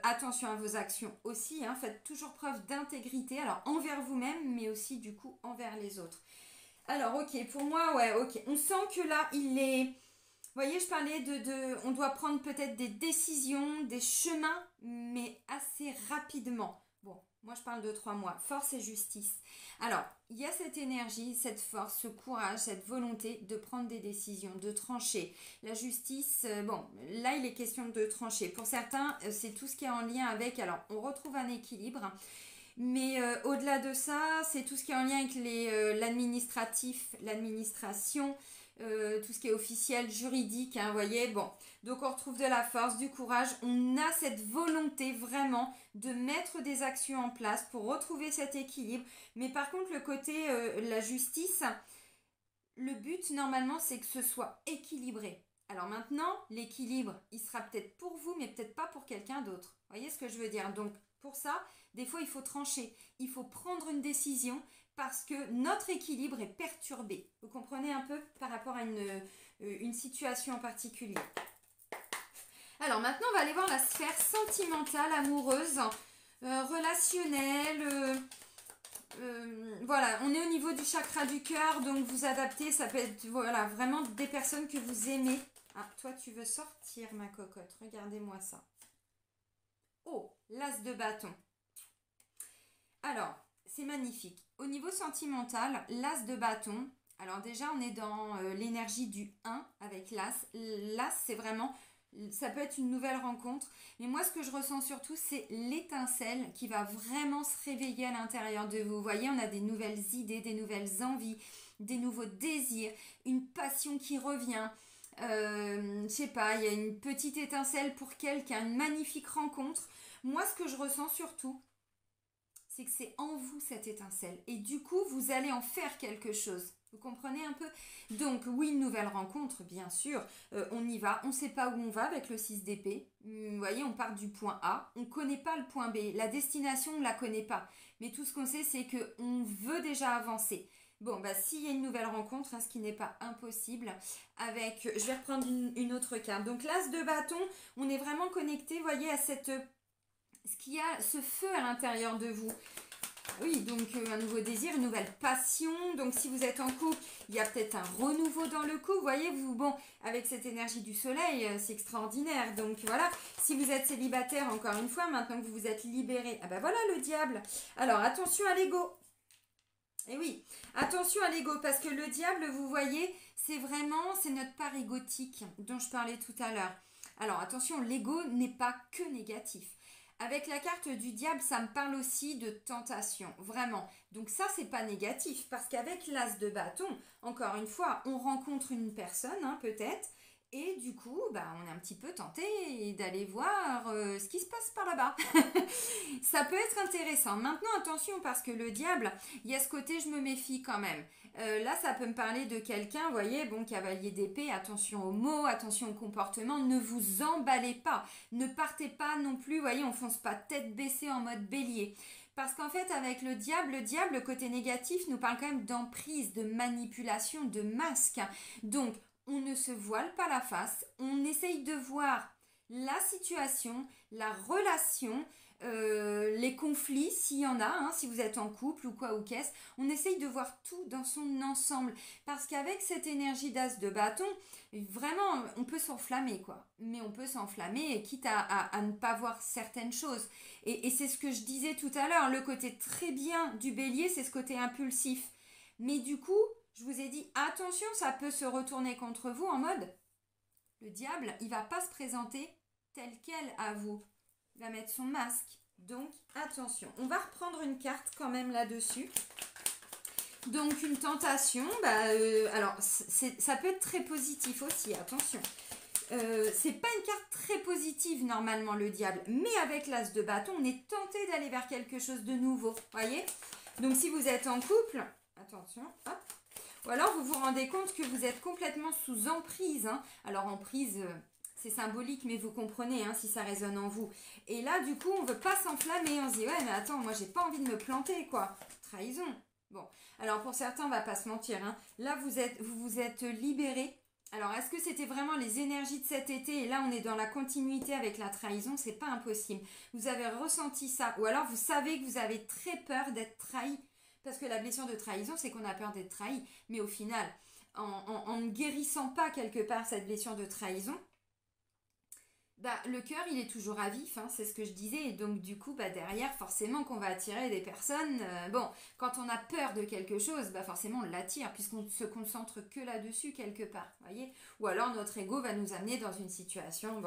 A: Attention à vos actions aussi, hein, faites toujours preuve d'intégrité, alors envers vous-même, mais aussi du coup envers les autres. Alors ok, pour moi, ouais, ok, on sent que là, il est... Vous voyez, je parlais on doit prendre peut-être des décisions, des chemins, mais assez rapidement. Bon, moi je parle de 3 mois. Force et justice. Alors, il y a cette énergie, cette force, ce courage, cette volonté de prendre des décisions, de trancher. La justice, bon, là il est question de trancher. Pour certains, c'est tout ce qui est en lien avec... Alors, on retrouve un équilibre. Mais au-delà de ça, c'est tout ce qui est en lien avec l'administratif, l'administration, tout ce qui est officiel, juridique, hein, vous voyez, bon. Donc on retrouve de la force, du courage, on a cette volonté vraiment de mettre des actions en place pour retrouver cet équilibre. Mais par contre, le côté, la justice, le but normalement, c'est que ce soit équilibré. Alors maintenant, l'équilibre, il sera peut-être pour vous, mais peut-être pas pour quelqu'un d'autre. Vous voyez ce que je veux dire? Donc pour ça, des fois, il faut trancher. Il faut prendre une décision parce que notre équilibre est perturbé. Vous comprenez un peu par rapport à une situation en particulier. Alors maintenant, on va aller voir la sphère sentimentale, amoureuse, relationnelle. Voilà, on est au niveau du chakra du cœur, donc vous adaptez. Ça peut être voilà, vraiment des personnes que vous aimez. Ah, toi, tu veux sortir, ma cocotte. Regardez-moi ça. Oh, l'as de bâton. Alors, c'est magnifique. Au niveau sentimental, l'as de bâton, alors déjà on est dans l'énergie du 1 avec l'as. L'as, c'est vraiment Ça peut être une nouvelle rencontre. Mais moi, ce que je ressens surtout, c'est l'étincelle qui va vraiment se réveiller à l'intérieur de vous. Vous voyez, on a des nouvelles idées, des nouvelles envies, des nouveaux désirs, une passion qui revient. Je sais pas, il y a une petite étincelle pour quelqu'un, une magnifique rencontre. Moi, ce que je ressens surtout, c'est que c'est en vous cette étincelle. Et du coup, vous allez en faire quelque chose. Vous comprenez un peu? Donc, oui, une nouvelle rencontre, bien sûr. On y va. On ne sait pas où on va avec le 6 d'épée. Vous voyez, on part du point A. On ne connaît pas le point B. La destination, on ne la connaît pas. Mais tout ce qu'on sait, c'est qu'on veut déjà avancer. Bon, bah, s'il y a une nouvelle rencontre, hein, ce qui n'est pas impossible, avec... Je vais reprendre une autre carte. Donc, l'as de bâton, on est vraiment connecté, vous voyez, à cette... Ce qu'il y a, ce feu à l'intérieur de vous. Oui, donc un nouveau désir, une nouvelle passion. Donc si vous êtes en couple, il y a peut-être un renouveau dans le couple. Vous voyez, vous, bon, avec cette énergie du soleil, c'est extraordinaire. Donc voilà, si vous êtes célibataire, encore une fois, maintenant que vous vous êtes libéré, ah ben voilà le diable. Alors attention à l'ego. Et oui, attention à l'ego, parce que le diable, vous voyez, c'est notre part égotique dont je parlais tout à l'heure. Alors attention, l'ego n'est pas que négatif. Avec la carte du diable, ça me parle aussi de tentation, vraiment. Donc ça, c'est pas négatif, parce qu'avec l'as de bâton, encore une fois, on rencontre une personne, hein, peut-être, et du coup, bah, on est un petit peu tenté d'aller voir ce qui se passe par là-bas. Ça peut être intéressant. Maintenant, attention, parce que le diable, il y a ce côté, je me méfie quand même. Là, ça peut me parler de quelqu'un, vous voyez, bon, cavalier d'épée, attention aux mots, attention au comportement, ne vous emballez pas. Ne partez pas non plus, vous voyez, on fonce pas tête baissée en mode bélier. Parce qu'en fait, avec le diable, le côté négatif nous parle quand même d'emprise, de manipulation, de masque. Donc, on ne se voile pas la face, on essaye de voir la situation, la relation, les conflits, s'il y en a, hein, si vous êtes en couple ou quoi ou qu'est-ce, on essaye de voir tout dans son ensemble. Parce qu'avec cette énergie d'as de bâton, vraiment, on peut s'enflammer, quoi. Mais on peut s'enflammer, quitte à ne pas voir certaines choses. Et c'est ce que je disais tout à l'heure, le côté très bien du bélier, c'est ce côté impulsif. Mais du coup, je vous ai dit, attention, ça peut se retourner contre vous en mode, le diable, il va pas se présenter tel quel à vous. Il va mettre son masque. Donc, attention. On va reprendre une carte quand même là-dessus. Donc, une tentation. Alors, ça peut être très positif aussi, attention. C'est pas une carte très positive normalement, le diable. Mais avec l'as de bâton, on est tenté d'aller vers quelque chose de nouveau. Voyez? Donc, si vous êtes en couple, attention, hop. Ou alors vous vous rendez compte que vous êtes complètement sous emprise. Hein. Alors emprise, c'est symbolique, mais vous comprenez hein, si ça résonne en vous. Et là, du coup, on ne veut pas s'enflammer. On se dit, ouais, mais attends, moi, j'ai pas envie de me planter, quoi. Trahison. Bon, alors pour certains, on va pas se mentir. Hein. Là, vous vous êtes libéré. Alors, est-ce que c'était vraiment les énergies de cet été et là, on est dans la continuité avec la trahison? C'est pas impossible. Vous avez ressenti ça. Ou alors, vous savez que vous avez très peur d'être trahi. Parce que la blessure de trahison, c'est qu'on a peur d'être trahi. Mais au final, en ne guérissant pas quelque part cette blessure de trahison, le cœur, il est toujours à vif, hein, c'est ce que je disais. Et donc, du coup, derrière, forcément qu'on va attirer des personnes. Quand on a peur de quelque chose, forcément, on l'attire, puisqu'on ne se concentre que là-dessus, quelque part. Voyez? Ou alors, notre ego va nous amener dans une situation.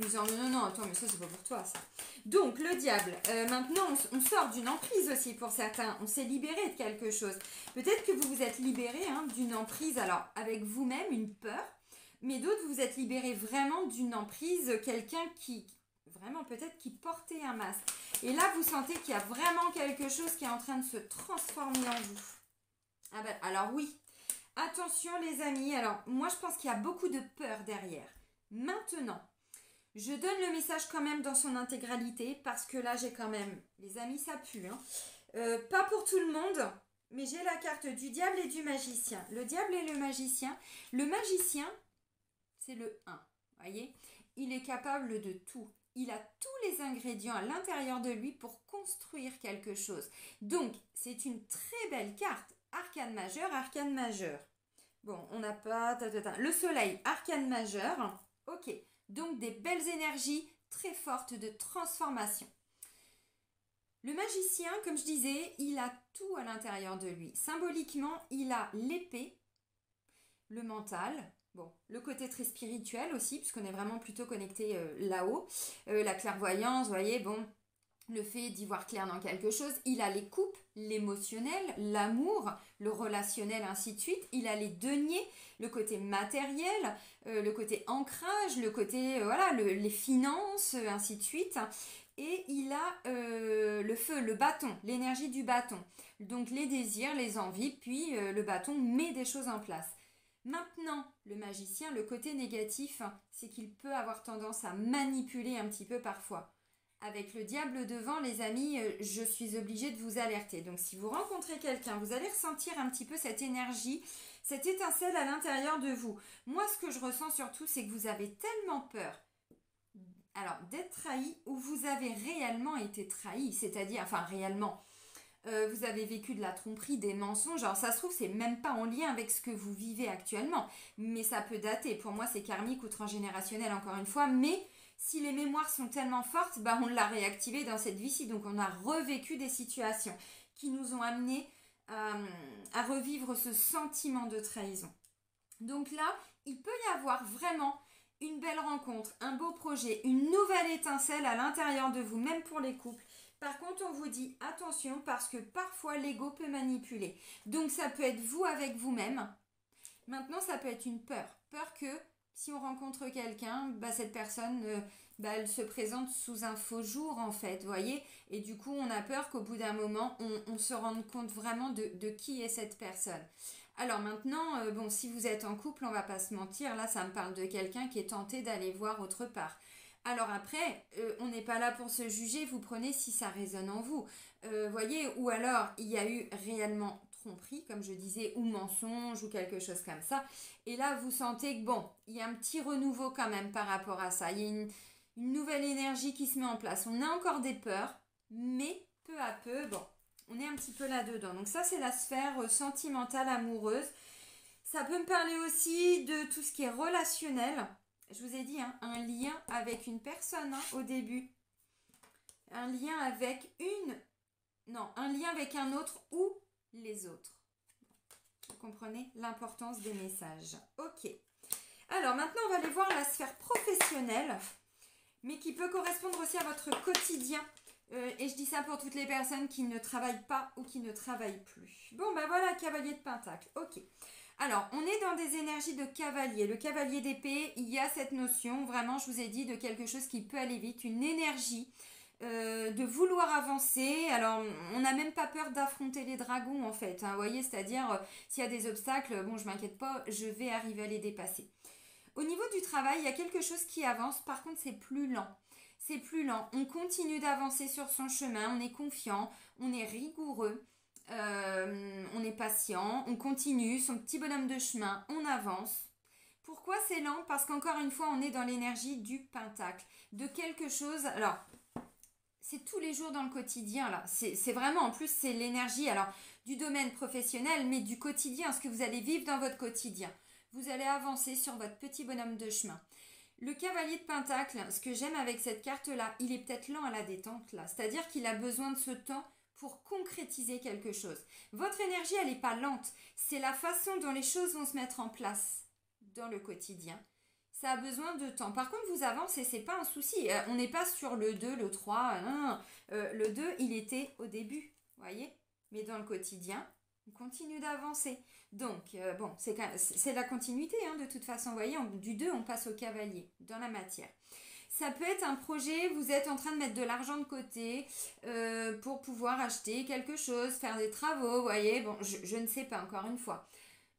A: Nous disant, non, attends, mais ça, c'est pas pour toi, ça. Donc, le diable. Maintenant, on sort d'une emprise aussi pour certains. On s'est libéré de quelque chose. Peut-être que vous vous êtes libéré d'une emprise, alors, avec vous-même, une peur. Mais d'autres, vous êtes libérés vraiment d'une emprise, quelqu'un qui, vraiment peut-être qui portait un masque. Et là, vous sentez qu'il y a vraiment quelque chose qui est en train de se transformer en vous. Alors oui, attention les amis. Alors, moi, je pense qu'il y a beaucoup de peur derrière. Maintenant, je donne le message quand même dans son intégralité parce que là, j'ai quand même, les amis, ça pue. Hein. Pas pour tout le monde, mais j'ai la carte du diable et du magicien. Le diable et le magicien. Le magicien, c'est le 1, voyez? Il est capable de tout. Il a tous les ingrédients à l'intérieur de lui pour construire quelque chose. Donc, c'est une très belle carte. Arcane majeur, arcane majeur. Bon, on n'a pas... Le soleil, arcane majeur. Ok, donc des belles énergies très fortes de transformation. Le magicien, comme je disais, il a tout à l'intérieur de lui. Symboliquement, il a l'épée, le mental, Bon, le côté très spirituel aussi, puisqu'on est vraiment plutôt connecté là-haut. La clairvoyance, vous voyez, bon, le fait d'y voir clair dans quelque chose. Il a les coupes, l'émotionnel, l'amour, le relationnel, ainsi de suite. Il a les deniers, le côté matériel, le côté ancrage, le côté, voilà, les finances, ainsi de suite. Et il a le feu, le bâton, l'énergie du bâton. Donc les désirs, les envies, puis le bâton met des choses en place. Maintenant, le magicien, le côté négatif, c'est qu'il peut avoir tendance à manipuler un petit peu parfois. Avec le diable devant, les amis, je suis obligée de vous alerter. Donc si vous rencontrez quelqu'un, vous allez ressentir un petit peu cette énergie, cette étincelle à l'intérieur de vous. Moi, ce que je ressens surtout, c'est que vous avez tellement peur, alors, d'être trahi ou vous avez réellement été trahi, c'est-à-dire, enfin réellement, vous avez vécu de la tromperie, des mensonges. Alors ça se trouve, c'est même pas en lien avec ce que vous vivez actuellement, mais ça peut dater. Pour moi, c'est karmique ou transgénérationnel encore une fois, mais si les mémoires sont tellement fortes, bah, on l'a réactivé dans cette vie-ci. Donc on a revécu des situations qui nous ont amenés à revivre ce sentiment de trahison. Donc là, il peut y avoir vraiment une belle rencontre, un beau projet, une nouvelle étincelle à l'intérieur de vous, même pour les couples. Par contre, on vous dit attention parce que parfois l'ego peut manipuler. Donc ça peut être vous avec vous-même. Maintenant, ça peut être une peur. Peur que si on rencontre quelqu'un, bah, cette personne, bah, elle se présente sous un faux jour en fait, vous voyez. Et du coup, on a peur qu'au bout d'un moment, on se rende compte vraiment de qui est cette personne. Alors maintenant, bon, si vous êtes en couple, on va pas se mentir, là ça me parle de quelqu'un qui est tenté d'aller voir autre part. Alors après, on n'est pas là pour se juger, vous prenez si ça résonne en vous. Voyez, ou alors il y a eu réellement tromperie, comme je disais, ou mensonge, ou quelque chose comme ça. Et là, vous sentez que bon, il y a un petit renouveau quand même par rapport à ça. Il y a une nouvelle énergie qui se met en place. On a encore des peurs, mais peu à peu, bon, on est un petit peu là-dedans. Donc ça, c'est la sphère sentimentale, amoureuse. Ça peut me parler aussi de tout ce qui est relationnel. Je vous ai dit, hein, un lien avec une personne au début. Un lien avec un lien avec un autre ou les autres. Vous comprenez l'importance des messages. Ok. Alors maintenant, on va aller voir la sphère professionnelle, mais qui peut correspondre aussi à votre quotidien. Et je dis ça pour toutes les personnes qui ne travaillent pas ou qui ne travaillent plus. Bon, ben voilà, cavalier de pentacle. Ok. Alors, on est dans des énergies de cavalier. Le cavalier d'épée, il y a cette notion, vraiment, je vous ai dit, de quelque chose qui peut aller vite, une énergie de vouloir avancer. Alors, on n'a même pas peur d'affronter les dragons, en fait. Hein, vous voyez, c'est-à-dire, s'il y a des obstacles, bon, je m'inquiète pas, je vais arriver à les dépasser. Au niveau du travail, il y a quelque chose qui avance, par contre, c'est plus lent. C'est plus lent. On continue d'avancer sur son chemin, on est confiant, on est rigoureux. On est patient, on continue, son petit bonhomme de chemin, on avance. Pourquoi c'est lent? Parce qu'encore une fois, on est dans l'énergie du pentacle, de quelque chose. Alors, c'est tous les jours dans le quotidien, là. C'est vraiment, en plus, c'est l'énergie, alors, du domaine professionnel, mais du quotidien, ce que vous allez vivre dans votre quotidien. Vous allez avancer sur votre petit bonhomme de chemin. Le cavalier de pentacle, ce que j'aime avec cette carte-là, il est peut-être lent à la détente, là. C'est-à-dire qu'il a besoin de ce temps pour concrétiser quelque chose. Votre énergie, elle n'est pas lente. C'est la façon dont les choses vont se mettre en place dans le quotidien. Ça a besoin de temps. Par contre, vous avancez, c'est pas un souci. On n'est pas sur le 2, le 3. Non. Le 2, il était au début, voyez. Mais dans le quotidien, on continue d'avancer. Donc, bon, c'est la continuité, hein, de toute façon. Vous voyez, du 2, on passe au cavalier, dans la matière. Ça peut être un projet, vous êtes en train de mettre de l'argent de côté pour pouvoir acheter quelque chose, faire des travaux, vous voyez, bon, je ne sais pas, encore une fois.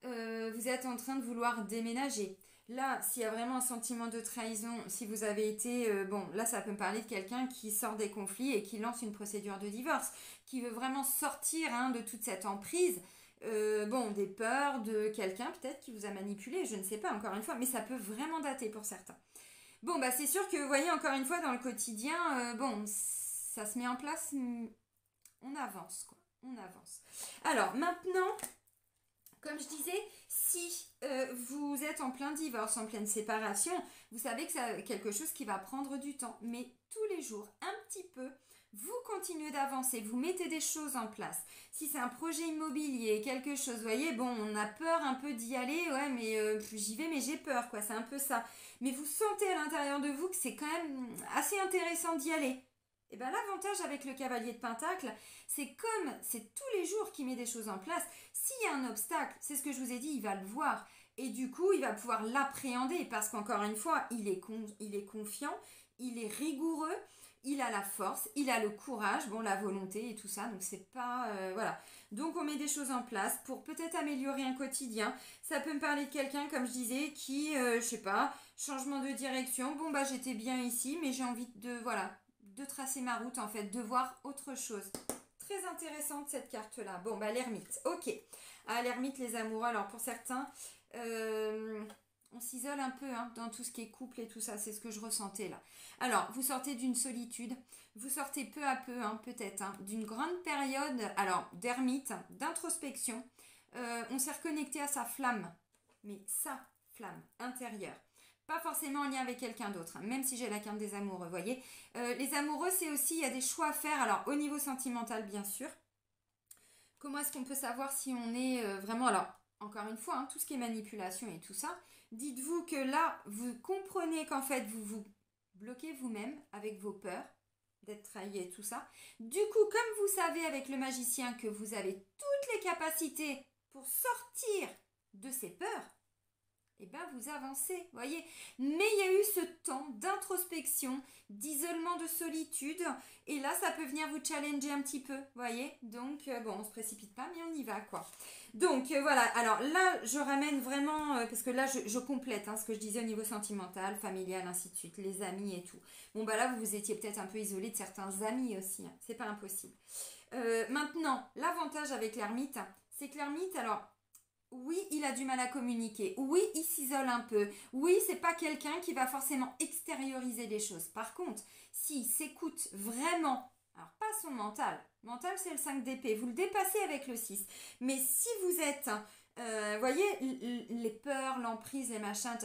A: Vous êtes en train de vouloir déménager. Là, s'il y a vraiment un sentiment de trahison, si vous avez été... bon, là, ça peut me parler de quelqu'un qui sort des conflits et qui lance une procédure de divorce, qui veut vraiment sortir, hein, de toute cette emprise. Bon, des peurs de quelqu'un peut-être qui vous a manipulé, je ne sais pas, encore une fois, mais ça peut vraiment dater pour certains. Bon, bah c'est sûr que, vous voyez, encore une fois, dans le quotidien, bon, ça se met en place, on avance, quoi. On avance. Alors, maintenant, comme je disais, si vous êtes en plein divorce, en pleine séparation, vous savez que c'est quelque chose qui va prendre du temps. Mais tous les jours, un petit peu, Vous continuez d'avancer, vous mettez des choses en place. Si c'est un projet immobilier, quelque chose, vous voyez, bon, on a peur un peu d'y aller, ouais, mais j'y vais, mais j'ai peur, quoi, c'est un peu ça. Mais vous sentez à l'intérieur de vous que c'est quand même assez intéressant d'y aller. Et bien l'avantage avec le cavalier de Pentacle, c'est comme c'est tous les jours qu'il met des choses en place, s'il y a un obstacle, c'est ce que je vous ai dit, il va le voir. Et du coup, il va pouvoir l'appréhender parce qu'encore une fois, il est confiant, il est rigoureux, il a la force, il a le courage, bon, la volonté et tout ça. Donc, c'est pas. Voilà. Donc, on met des choses en place pour peut-être améliorer un quotidien. Ça peut me parler de quelqu'un, comme je disais, qui, je sais pas, changement de direction. Bon, bah, j'étais bien ici, mais j'ai envie de, voilà, de tracer ma route, en fait, de voir autre chose. Très intéressante cette carte-là. Bon, bah, l'ermite. Ok. Ah, l'ermite, les amoureux. Alors, pour certains. On s'isole un peu hein, dans tout ce qui est couple et tout ça, c'est ce que je ressentais là. Alors, vous sortez d'une solitude, vous sortez peu à peu, hein, peut-être, hein, d'une grande période, alors d'ermite, d'introspection. On s'est reconnecté à sa flamme, mais sa flamme intérieure. Pas forcément en lien avec quelqu'un d'autre, hein, même si j'ai la carte des amoureux, vous voyez. Les amoureux, c'est aussi, il y a des choix à faire, alors au niveau sentimental, bien sûr. Comment est-ce qu'on peut savoir si on est vraiment... Alors, encore une fois, hein, tout ce qui est manipulation et tout ça, dites-vous que là, vous comprenez qu'en fait, vous vous bloquez vous-même avec vos peurs d'être trahi et tout ça. Du coup, comme vous savez avec le magicien que vous avez toutes les capacités pour sortir de ces peurs, et bien vous avancez, voyez. Mais il y a eu ce temps d'introspection, d'isolement, de solitude, et là ça peut venir vous challenger un petit peu, voyez. Donc bon, on se précipite pas, mais on y va quoi. Donc voilà, alors là je ramène vraiment, parce que là je complète hein, ce que je disais au niveau sentimental, familial, ainsi de suite, les amis et tout. Bon bah là vous vous étiez peut-être un peu isolé de certains amis aussi, hein, c'est pas impossible. Maintenant, l'avantage avec l'ermite, c'est que l'ermite, alors oui, il a du mal à communiquer. Oui, il s'isole un peu. Oui, c'est pas quelqu'un qui va forcément extérioriser les choses. Par contre, s'il s'écoute vraiment, alors pas son mental c'est le 5 d'épée, vous le dépassez avec le 6. Mais si vous êtes, voyez, les peurs, l'emprise, les machins,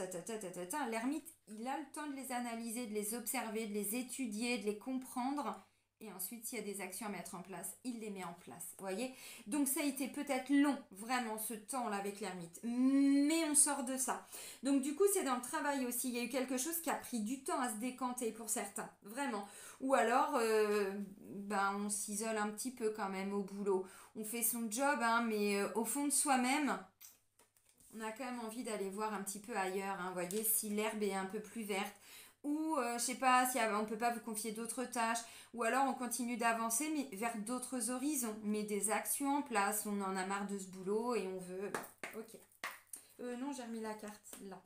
A: l'ermite, il a le temps de les analyser, de les observer, de les étudier, de les comprendre. Et ensuite, s'il y a des actions à mettre en place, il les met en place. Voyez. Donc ça a été peut-être long, vraiment, ce temps-là avec l'ermite. Mais on sort de ça. Donc du coup, c'est dans le travail aussi. Il y a eu quelque chose qui a pris du temps à se décanter pour certains. Vraiment. Ou alors, on s'isole un petit peu quand même au boulot. On fait son job, hein, mais au fond de soi-même, on a quand même envie d'aller voir un petit peu ailleurs. Hein, voyez, si l'herbe est un peu plus verte. Ou, je sais pas, si on ne peut pas vous confier d'autres tâches. Ou alors on continue d'avancer mais vers d'autres horizons. On met des actions en place. On en a marre de ce boulot et on veut... Ok. Non, j'ai remis la carte là.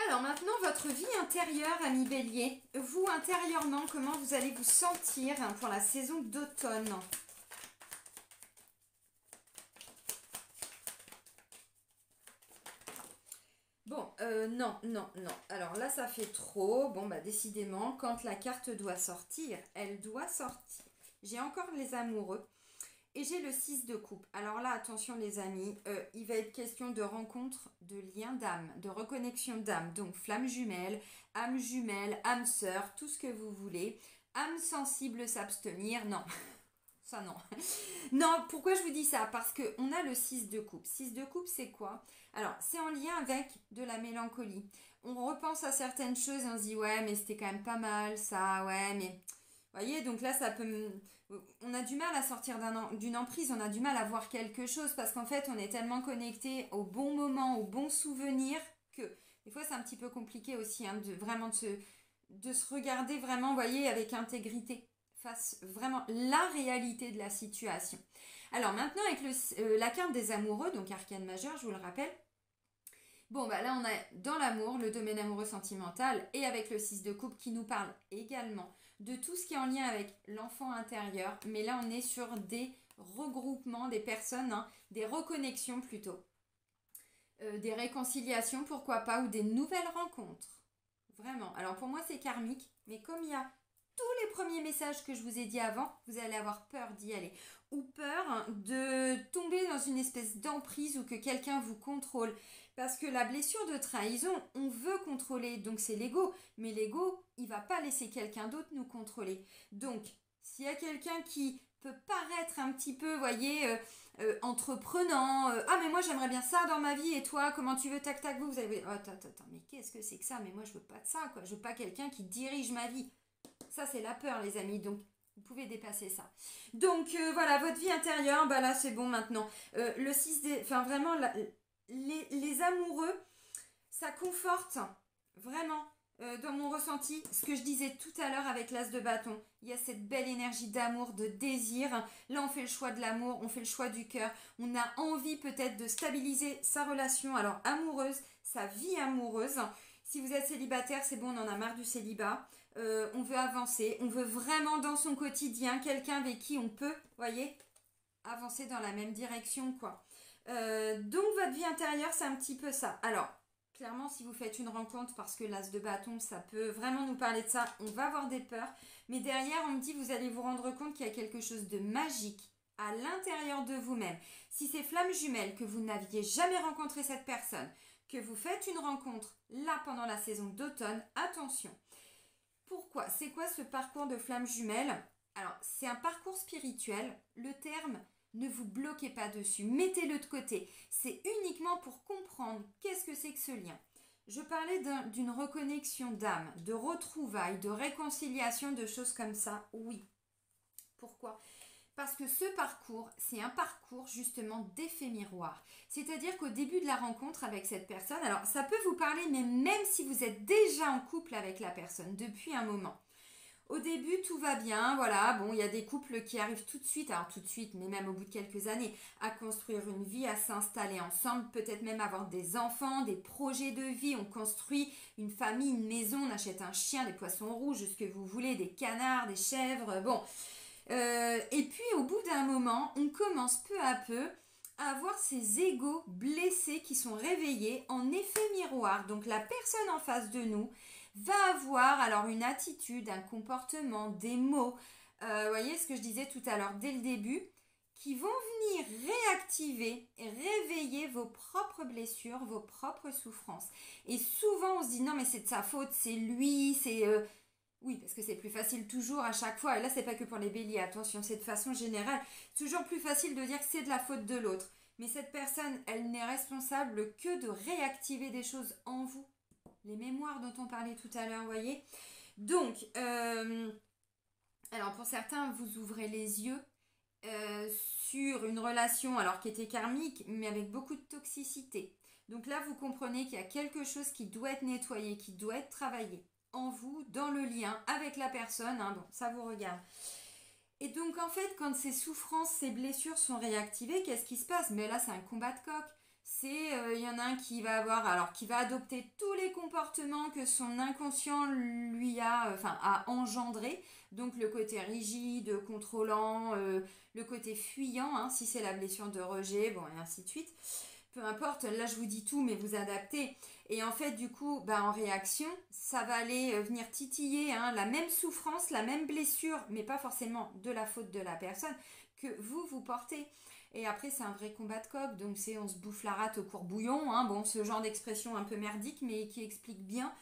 A: Alors maintenant, votre vie intérieure, ami Bélier. Vous, intérieurement, comment vous allez vous sentir pour la saison d'automne ? Bon, non. Alors là, ça fait trop. Bon, bah décidément, quand la carte doit sortir, elle doit sortir. J'ai encore les amoureux et j'ai le 6 de coupe. Alors là, attention les amis, il va être question de rencontre, de lien d'âme, de reconnexion d'âme. Donc flamme jumelle, âme sœur, tout ce que vous voulez. Âme sensible s'abstenir, non. Ça non. Non, pourquoi je vous dis ça? Parce qu'on a le 6 de coupe. 6 de coupe, c'est quoi? Alors, c'est en lien avec de la mélancolie. On repense à certaines choses et on se dit, ouais, mais c'était quand même pas mal, ça, ouais, mais... Vous voyez, donc là, ça peut... On a du mal à sortir d'une emprise, on a du mal à voir quelque chose parce qu'en fait, on est tellement connecté au bon moment, au bon souvenir que des fois, c'est un petit peu compliqué aussi, hein, de se regarder vraiment, vous voyez, avec intégrité face vraiment la réalité de la situation. Alors maintenant avec la carte des amoureux, donc arcane majeur, je vous le rappelle. Bon bah là on a dans l'amour, le domaine amoureux sentimental et avec le 6 de coupe qui nous parle également de tout ce qui est en lien avec l'enfant intérieur. Mais là on est sur des regroupements des personnes, hein, des reconnexions plutôt. Des réconciliations pourquoi pas ou des nouvelles rencontres. Vraiment. Alors pour moi c'est karmique, mais comme il y a tous les premiers messages que je vous ai dit avant, vous allez avoir peur d'y aller. Ou peur de tomber dans une espèce d'emprise ou que quelqu'un vous contrôle. Parce que la blessure de trahison, on veut contrôler, donc c'est l'ego. Mais l'ego, il va pas laisser quelqu'un d'autre nous contrôler. Donc, s'il y a quelqu'un qui peut paraître un petit peu, voyez, entreprenant, ah mais moi j'aimerais bien ça dans ma vie, et toi, comment tu veux, tac tac, vous avez, oh, attends, mais qu'est-ce que c'est que ça, mais moi je veux pas de ça, quoi, je veux pas quelqu'un qui dirige ma vie. Ça c'est la peur, les amis, donc vous pouvez dépasser ça. Donc voilà, votre vie intérieure, bah là c'est bon maintenant. Le 6D, enfin vraiment, les amoureux, ça conforte vraiment dans mon ressenti ce que je disais tout à l'heure avec l'as de bâton. Il y a cette belle énergie d'amour, de désir. Là, on fait le choix de l'amour, on fait le choix du cœur. On a envie peut-être de stabiliser sa relation, alors amoureuse, sa vie amoureuse. Si vous êtes célibataire, c'est bon, on en a marre du célibat. On veut avancer, on veut vraiment dans son quotidien quelqu'un avec qui on peut, voyez, avancer dans la même direction, quoi. Donc votre vie intérieure, c'est un petit peu ça. Alors, clairement, si vous faites une rencontre, parce que l'as de bâton, ça peut vraiment nous parler de ça, on va avoir des peurs. Mais derrière, on me dit, vous allez vous rendre compte qu'il y a quelque chose de magique à l'intérieur de vous-même. Si c'est flamme jumelle, que vous n'aviez jamais rencontré cette personne, que vous faites une rencontre là pendant la saison d'automne, attention. Pourquoi? C'est quoi ce parcours de flamme jumelle? Alors, c'est un parcours spirituel. Le terme, ne vous bloquez pas dessus. Mettez-le de côté. C'est uniquement pour comprendre qu'est-ce que c'est que ce lien. Je parlais d'une reconnexion d'âme, de retrouvailles, de réconciliation, de choses comme ça. Oui. Pourquoi? Parce que ce parcours, c'est un parcours justement d'effet miroir. C'est-à-dire qu'au début de la rencontre avec cette personne, alors ça peut vous parler, mais même si vous êtes déjà en couple avec la personne depuis un moment. Au début, tout va bien, voilà, bon, il y a des couples qui arrivent tout de suite, alors tout de suite, mais même au bout de quelques années, à construire une vie, à s'installer ensemble, peut-être même avoir des enfants, des projets de vie, on construit une famille, une maison, on achète un chien, des poissons rouges, ce que vous voulez, des canards, des chèvres, bon. Et puis au bout d'un moment, on commence peu à peu à avoir ces égos blessés qui sont réveillés en effet miroir. Donc la personne en face de nous va avoir alors une attitude, un comportement, des mots, voyez ce que je disais tout à l'heure dès le début, qui vont venir réactiver et réveiller vos propres blessures, vos propres souffrances. Et souvent on se dit non mais c'est de sa faute, c'est lui, c'est... Oui, parce que c'est plus facile toujours à chaque fois, et là c'est pas que pour les béliers, attention, c'est de façon générale, toujours plus facile de dire que c'est de la faute de l'autre. Mais cette personne, elle n'est responsable que de réactiver des choses en vous. Les mémoires dont on parlait tout à l'heure, vous voyez. Donc, alors pour certains, vous ouvrez les yeux sur une relation, alors qui était karmique, mais avec beaucoup de toxicité. Donc là, vous comprenez qu'il y a quelque chose qui doit être nettoyé, qui doit être travaillé en vous, dans le lien avec la personne, hein, bon, ça vous regarde. Et donc en fait, quand ces souffrances, ces blessures sont réactivées, qu'est-ce qui se passe? Mais là, c'est un combat de coq. C'est, y en a un qui va avoir, alors qui va adopter tous les comportements que son inconscient lui a engendré. Donc le côté rigide, contrôlant, le côté fuyant, hein, si c'est la blessure de rejet, bon, et ainsi de suite. Peu importe, là je vous dis tout, mais vous adaptez. Et en fait, du coup, en réaction, ça va aller venir titiller la même souffrance, la même blessure, mais pas forcément de la faute de la personne, que vous portez. Et après, c'est un vrai combat de coq, donc c'est on se bouffe la rate au courbouillon, hein, bon, ce genre d'expression un peu merdique, mais qui explique bien.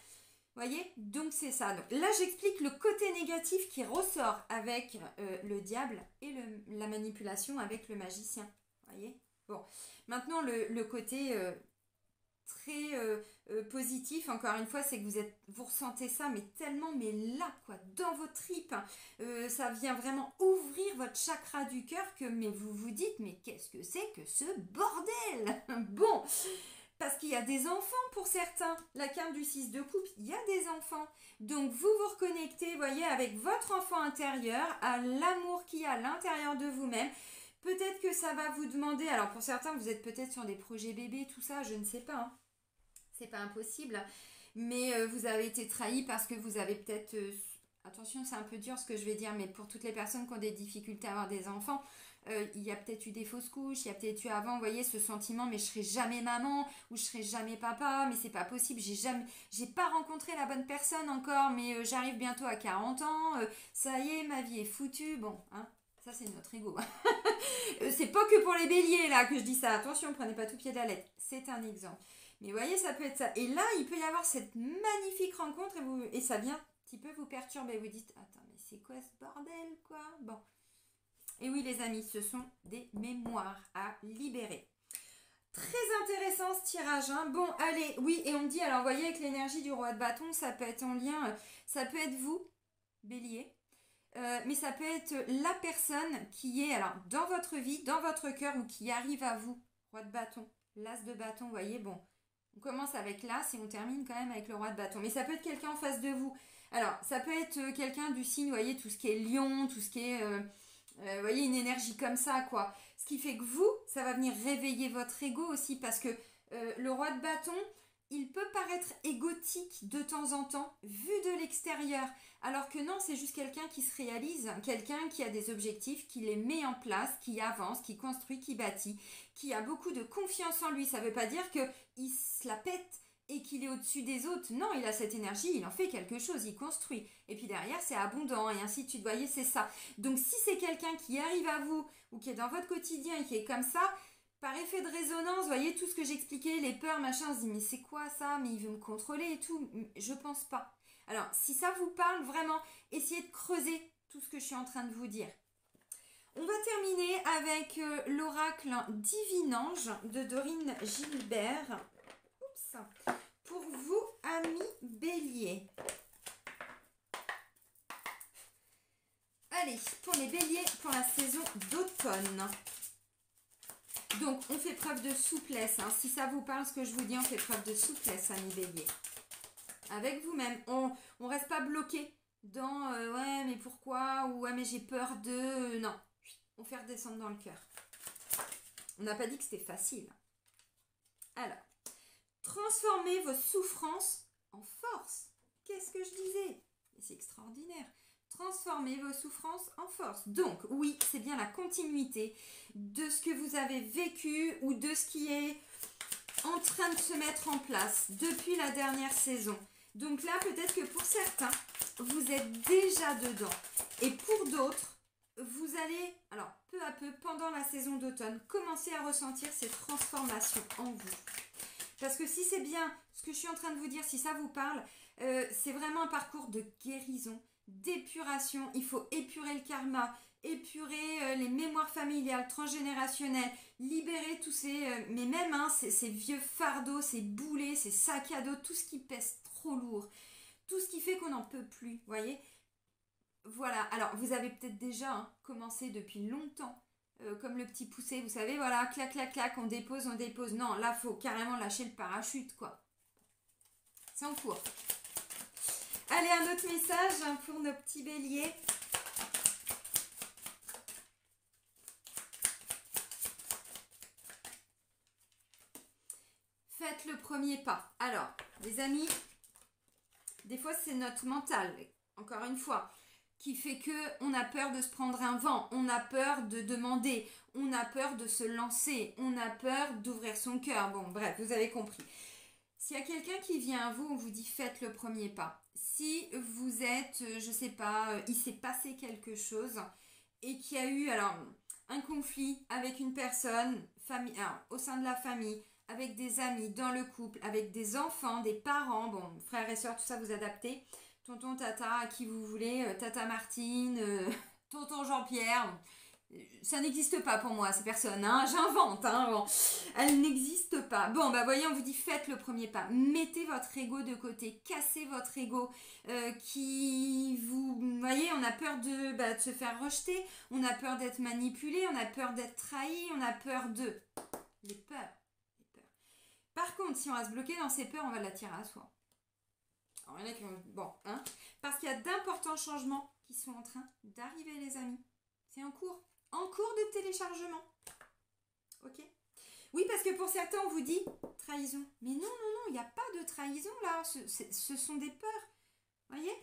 A: Voyez, donc c'est ça. Donc, là, j'explique le côté négatif qui ressort avec le diable et la manipulation avec le magicien. Voyez. Bon, maintenant le côté très positif, encore une fois, c'est que vous ressentez ça, mais tellement, mais là, quoi, dans vos tripes, hein. Ça vient vraiment ouvrir votre chakra du cœur mais vous vous dites, mais qu'est-ce que c'est que ce bordel? Bon, parce qu'il y a des enfants pour certains, la carte du 6 de coupe, il y a des enfants. Donc vous vous reconnectez, voyez, avec votre enfant intérieur, à l'amour qu'il y a à l'intérieur de vous-même. Peut-être que ça va vous demander, alors pour certains, vous êtes peut-être sur des projets bébés, tout ça, je ne sais pas, hein. C'est pas impossible, mais vous avez été trahi parce que vous avez peut-être, attention c'est un peu dur ce que je vais dire, mais pour toutes les personnes qui ont des difficultés à avoir des enfants, il y a peut-être eu des fausses couches, il y a peut-être eu avant, vous voyez, ce sentiment, mais je serai jamais maman, ou je serai jamais papa, mais c'est pas possible, j'ai pas rencontré la bonne personne encore, mais j'arrive bientôt à 40 ans, ça y est, ma vie est foutue, bon, hein, ça c'est notre ego. C'est pas que pour les béliers là que je dis ça, attention, prenez pas tout pied de la lettre, c'est un exemple. Mais vous voyez, ça peut être ça. Et là, il peut y avoir cette magnifique rencontre et ça vient un petit peu vous perturber. Vous dites, attends, mais c'est quoi ce bordel, quoi? Bon. Et oui, les amis, ce sont des mémoires à libérer. Très intéressant ce tirage. Hein. Bon, allez, oui, et on me dit, alors, vous voyez, avec l'énergie du roi de bâton, ça peut être en lien, ça peut être vous, bélier, mais ça peut être la personne qui est, alors, dans votre vie, dans votre cœur, ou qui arrive à vous, roi de bâton, l'as de bâton, vous voyez, bon. On commence avec l'as et on termine quand même avec le roi de bâton. Mais ça peut être quelqu'un en face de vous. Alors, ça peut être quelqu'un du signe, vous voyez, tout ce qui est lion, tout ce qui est, vous voyez, une énergie comme ça, quoi. Ce qui fait que vous, ça va venir réveiller votre ego aussi, parce que le roi de bâton, il peut paraître égotique de temps en temps, vu de l'extérieur. Alors que non, c'est juste quelqu'un qui se réalise, quelqu'un qui a des objectifs, qui les met en place, qui avance, qui construit, qui bâtit, qui a beaucoup de confiance en lui. Ça ne veut pas dire qu'il se la pète et qu'il est au-dessus des autres. Non, il a cette énergie, il en fait quelque chose, il construit. Et puis derrière, c'est abondant et ainsi de suite. Vous voyez, c'est ça. Donc si c'est quelqu'un qui arrive à vous ou qui est dans votre quotidien et qui est comme ça, par effet de résonance, vous voyez, tout ce que j'expliquais, les peurs, machin, on se dit, mais c'est quoi ça? Mais il veut me contrôler et tout. Je pense pas. Alors, si ça vous parle, vraiment, essayez de creuser tout ce que je suis en train de vous dire. On va terminer avec l'oracle Divinange de Dorine Gilbert. Oups. Pour vous, amis béliers. Allez, pour les béliers, pour la saison d'automne. Donc, on fait preuve de souplesse. Hein. Si ça vous parle, ce que je vous dis, on fait preuve de souplesse, amis béliers. Avec vous-même. On reste pas bloqué dans ouais, mais pourquoi? Ou ouais, mais j'ai peur de... non. On fait redescendre dans le cœur. On n'a pas dit que c'était facile. Alors, transformez vos souffrances en force. Qu'est-ce que je disais? C'est extraordinaire. Transformez vos souffrances en force. Donc, oui, c'est bien la continuité de ce que vous avez vécu ou de ce qui est en train de se mettre en place depuis la dernière saison. Donc là, peut-être que pour certains, vous êtes déjà dedans. Et pour d'autres, vous allez, alors peu à peu, pendant la saison d'automne, commencer à ressentir ces transformations en vous. Parce que si c'est bien ce que je suis en train de vous dire, si ça vous parle, c'est vraiment un parcours de guérison, d'épuration. Il faut épurer le karma, épurer les mémoires familiales, transgénérationnelles, libérer tous ces... mais même hein, ces vieux fardeaux, ces boulets, ces sacs à dos, tout ce qui pèse trop lourd, tout ce qui fait qu'on n'en peut plus, vous voyez. Voilà, alors vous avez peut-être déjà hein, commencé depuis longtemps, comme le petit poussé, vous savez, voilà, clac, clac, clac, on dépose, on dépose. Non, là, il faut carrément lâcher le parachute, quoi. C'est en cours. Allez, un autre message hein, pour nos petits béliers. Faites le premier pas. Alors, les amis, des fois, c'est notre mental, encore une fois, qui fait qu'on a peur de se prendre un vent, on a peur de demander, on a peur de se lancer, on a peur d'ouvrir son cœur. Bon, bref, vous avez compris. S'il y a quelqu'un qui vient à vous, on vous dit faites le premier pas. Si vous êtes, je sais pas, il s'est passé quelque chose et qu'il y a eu alors un conflit avec une personne, famille, alors, au sein de la famille, avec des amis, dans le couple, avec des enfants, des parents, bon, frères et sœurs, tout ça vous adaptez. Tonton, tata, à qui vous voulez, tata Martine, tonton Jean-Pierre, ça n'existe pas pour moi, ces personnes, hein, j'invente, hein, bon. Elles n'existent pas. Bon, bah voyez, on vous dit faites le premier pas, mettez votre ego de côté, cassez votre ego qui vous voyez, on a peur de se faire rejeter, on a peur d'être manipulé, on a peur d'être trahi, on a peur de... Les peurs. Par contre, si on reste bloqué dans ces peurs, on va l'attirer à soi. Alors, il y en a qui vont... Bon, hein, parce qu'il y a d'importants changements qui sont en train d'arriver, les amis. C'est en cours de téléchargement. Ok? Oui, parce que pour certains, on vous dit trahison. Mais non, il n'y a pas de trahison là. Ce sont des peurs. Voyez?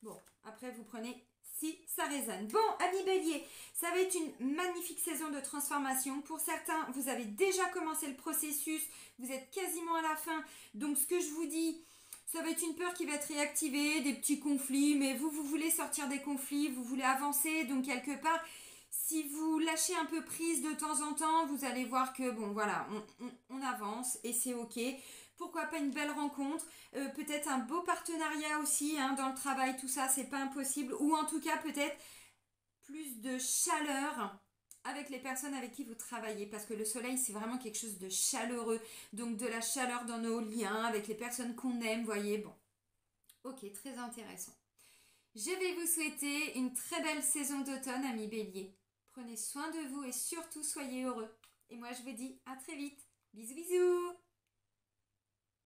A: Bon, après, vous prenez si ça résonne. Bon, amis bélier, ça va être une magnifique saison de transformation. Pour certains, vous avez déjà commencé le processus, vous êtes quasiment à la fin. Donc ce que je vous dis, ça va être une peur qui va être réactivée, des petits conflits, mais vous voulez sortir des conflits, vous voulez avancer, donc quelque part, si vous lâchez un peu prise de temps en temps, vous allez voir que, bon, voilà, on avance et c'est ok. Pourquoi pas une belle rencontre, peut-être un beau partenariat aussi, hein, dans le travail, tout ça, c'est pas impossible. Ou en tout cas, peut-être plus de chaleur avec les personnes avec qui vous travaillez. Parce que le soleil, c'est vraiment quelque chose de chaleureux. Donc de la chaleur dans nos liens, avec les personnes qu'on aime, voyez. Bon, ok, très intéressant. Je vais vous souhaiter une très belle saison d'automne, amis béliers. Prenez soin de vous et surtout soyez heureux. Et moi, je vous dis à très vite. Bisous, bisous!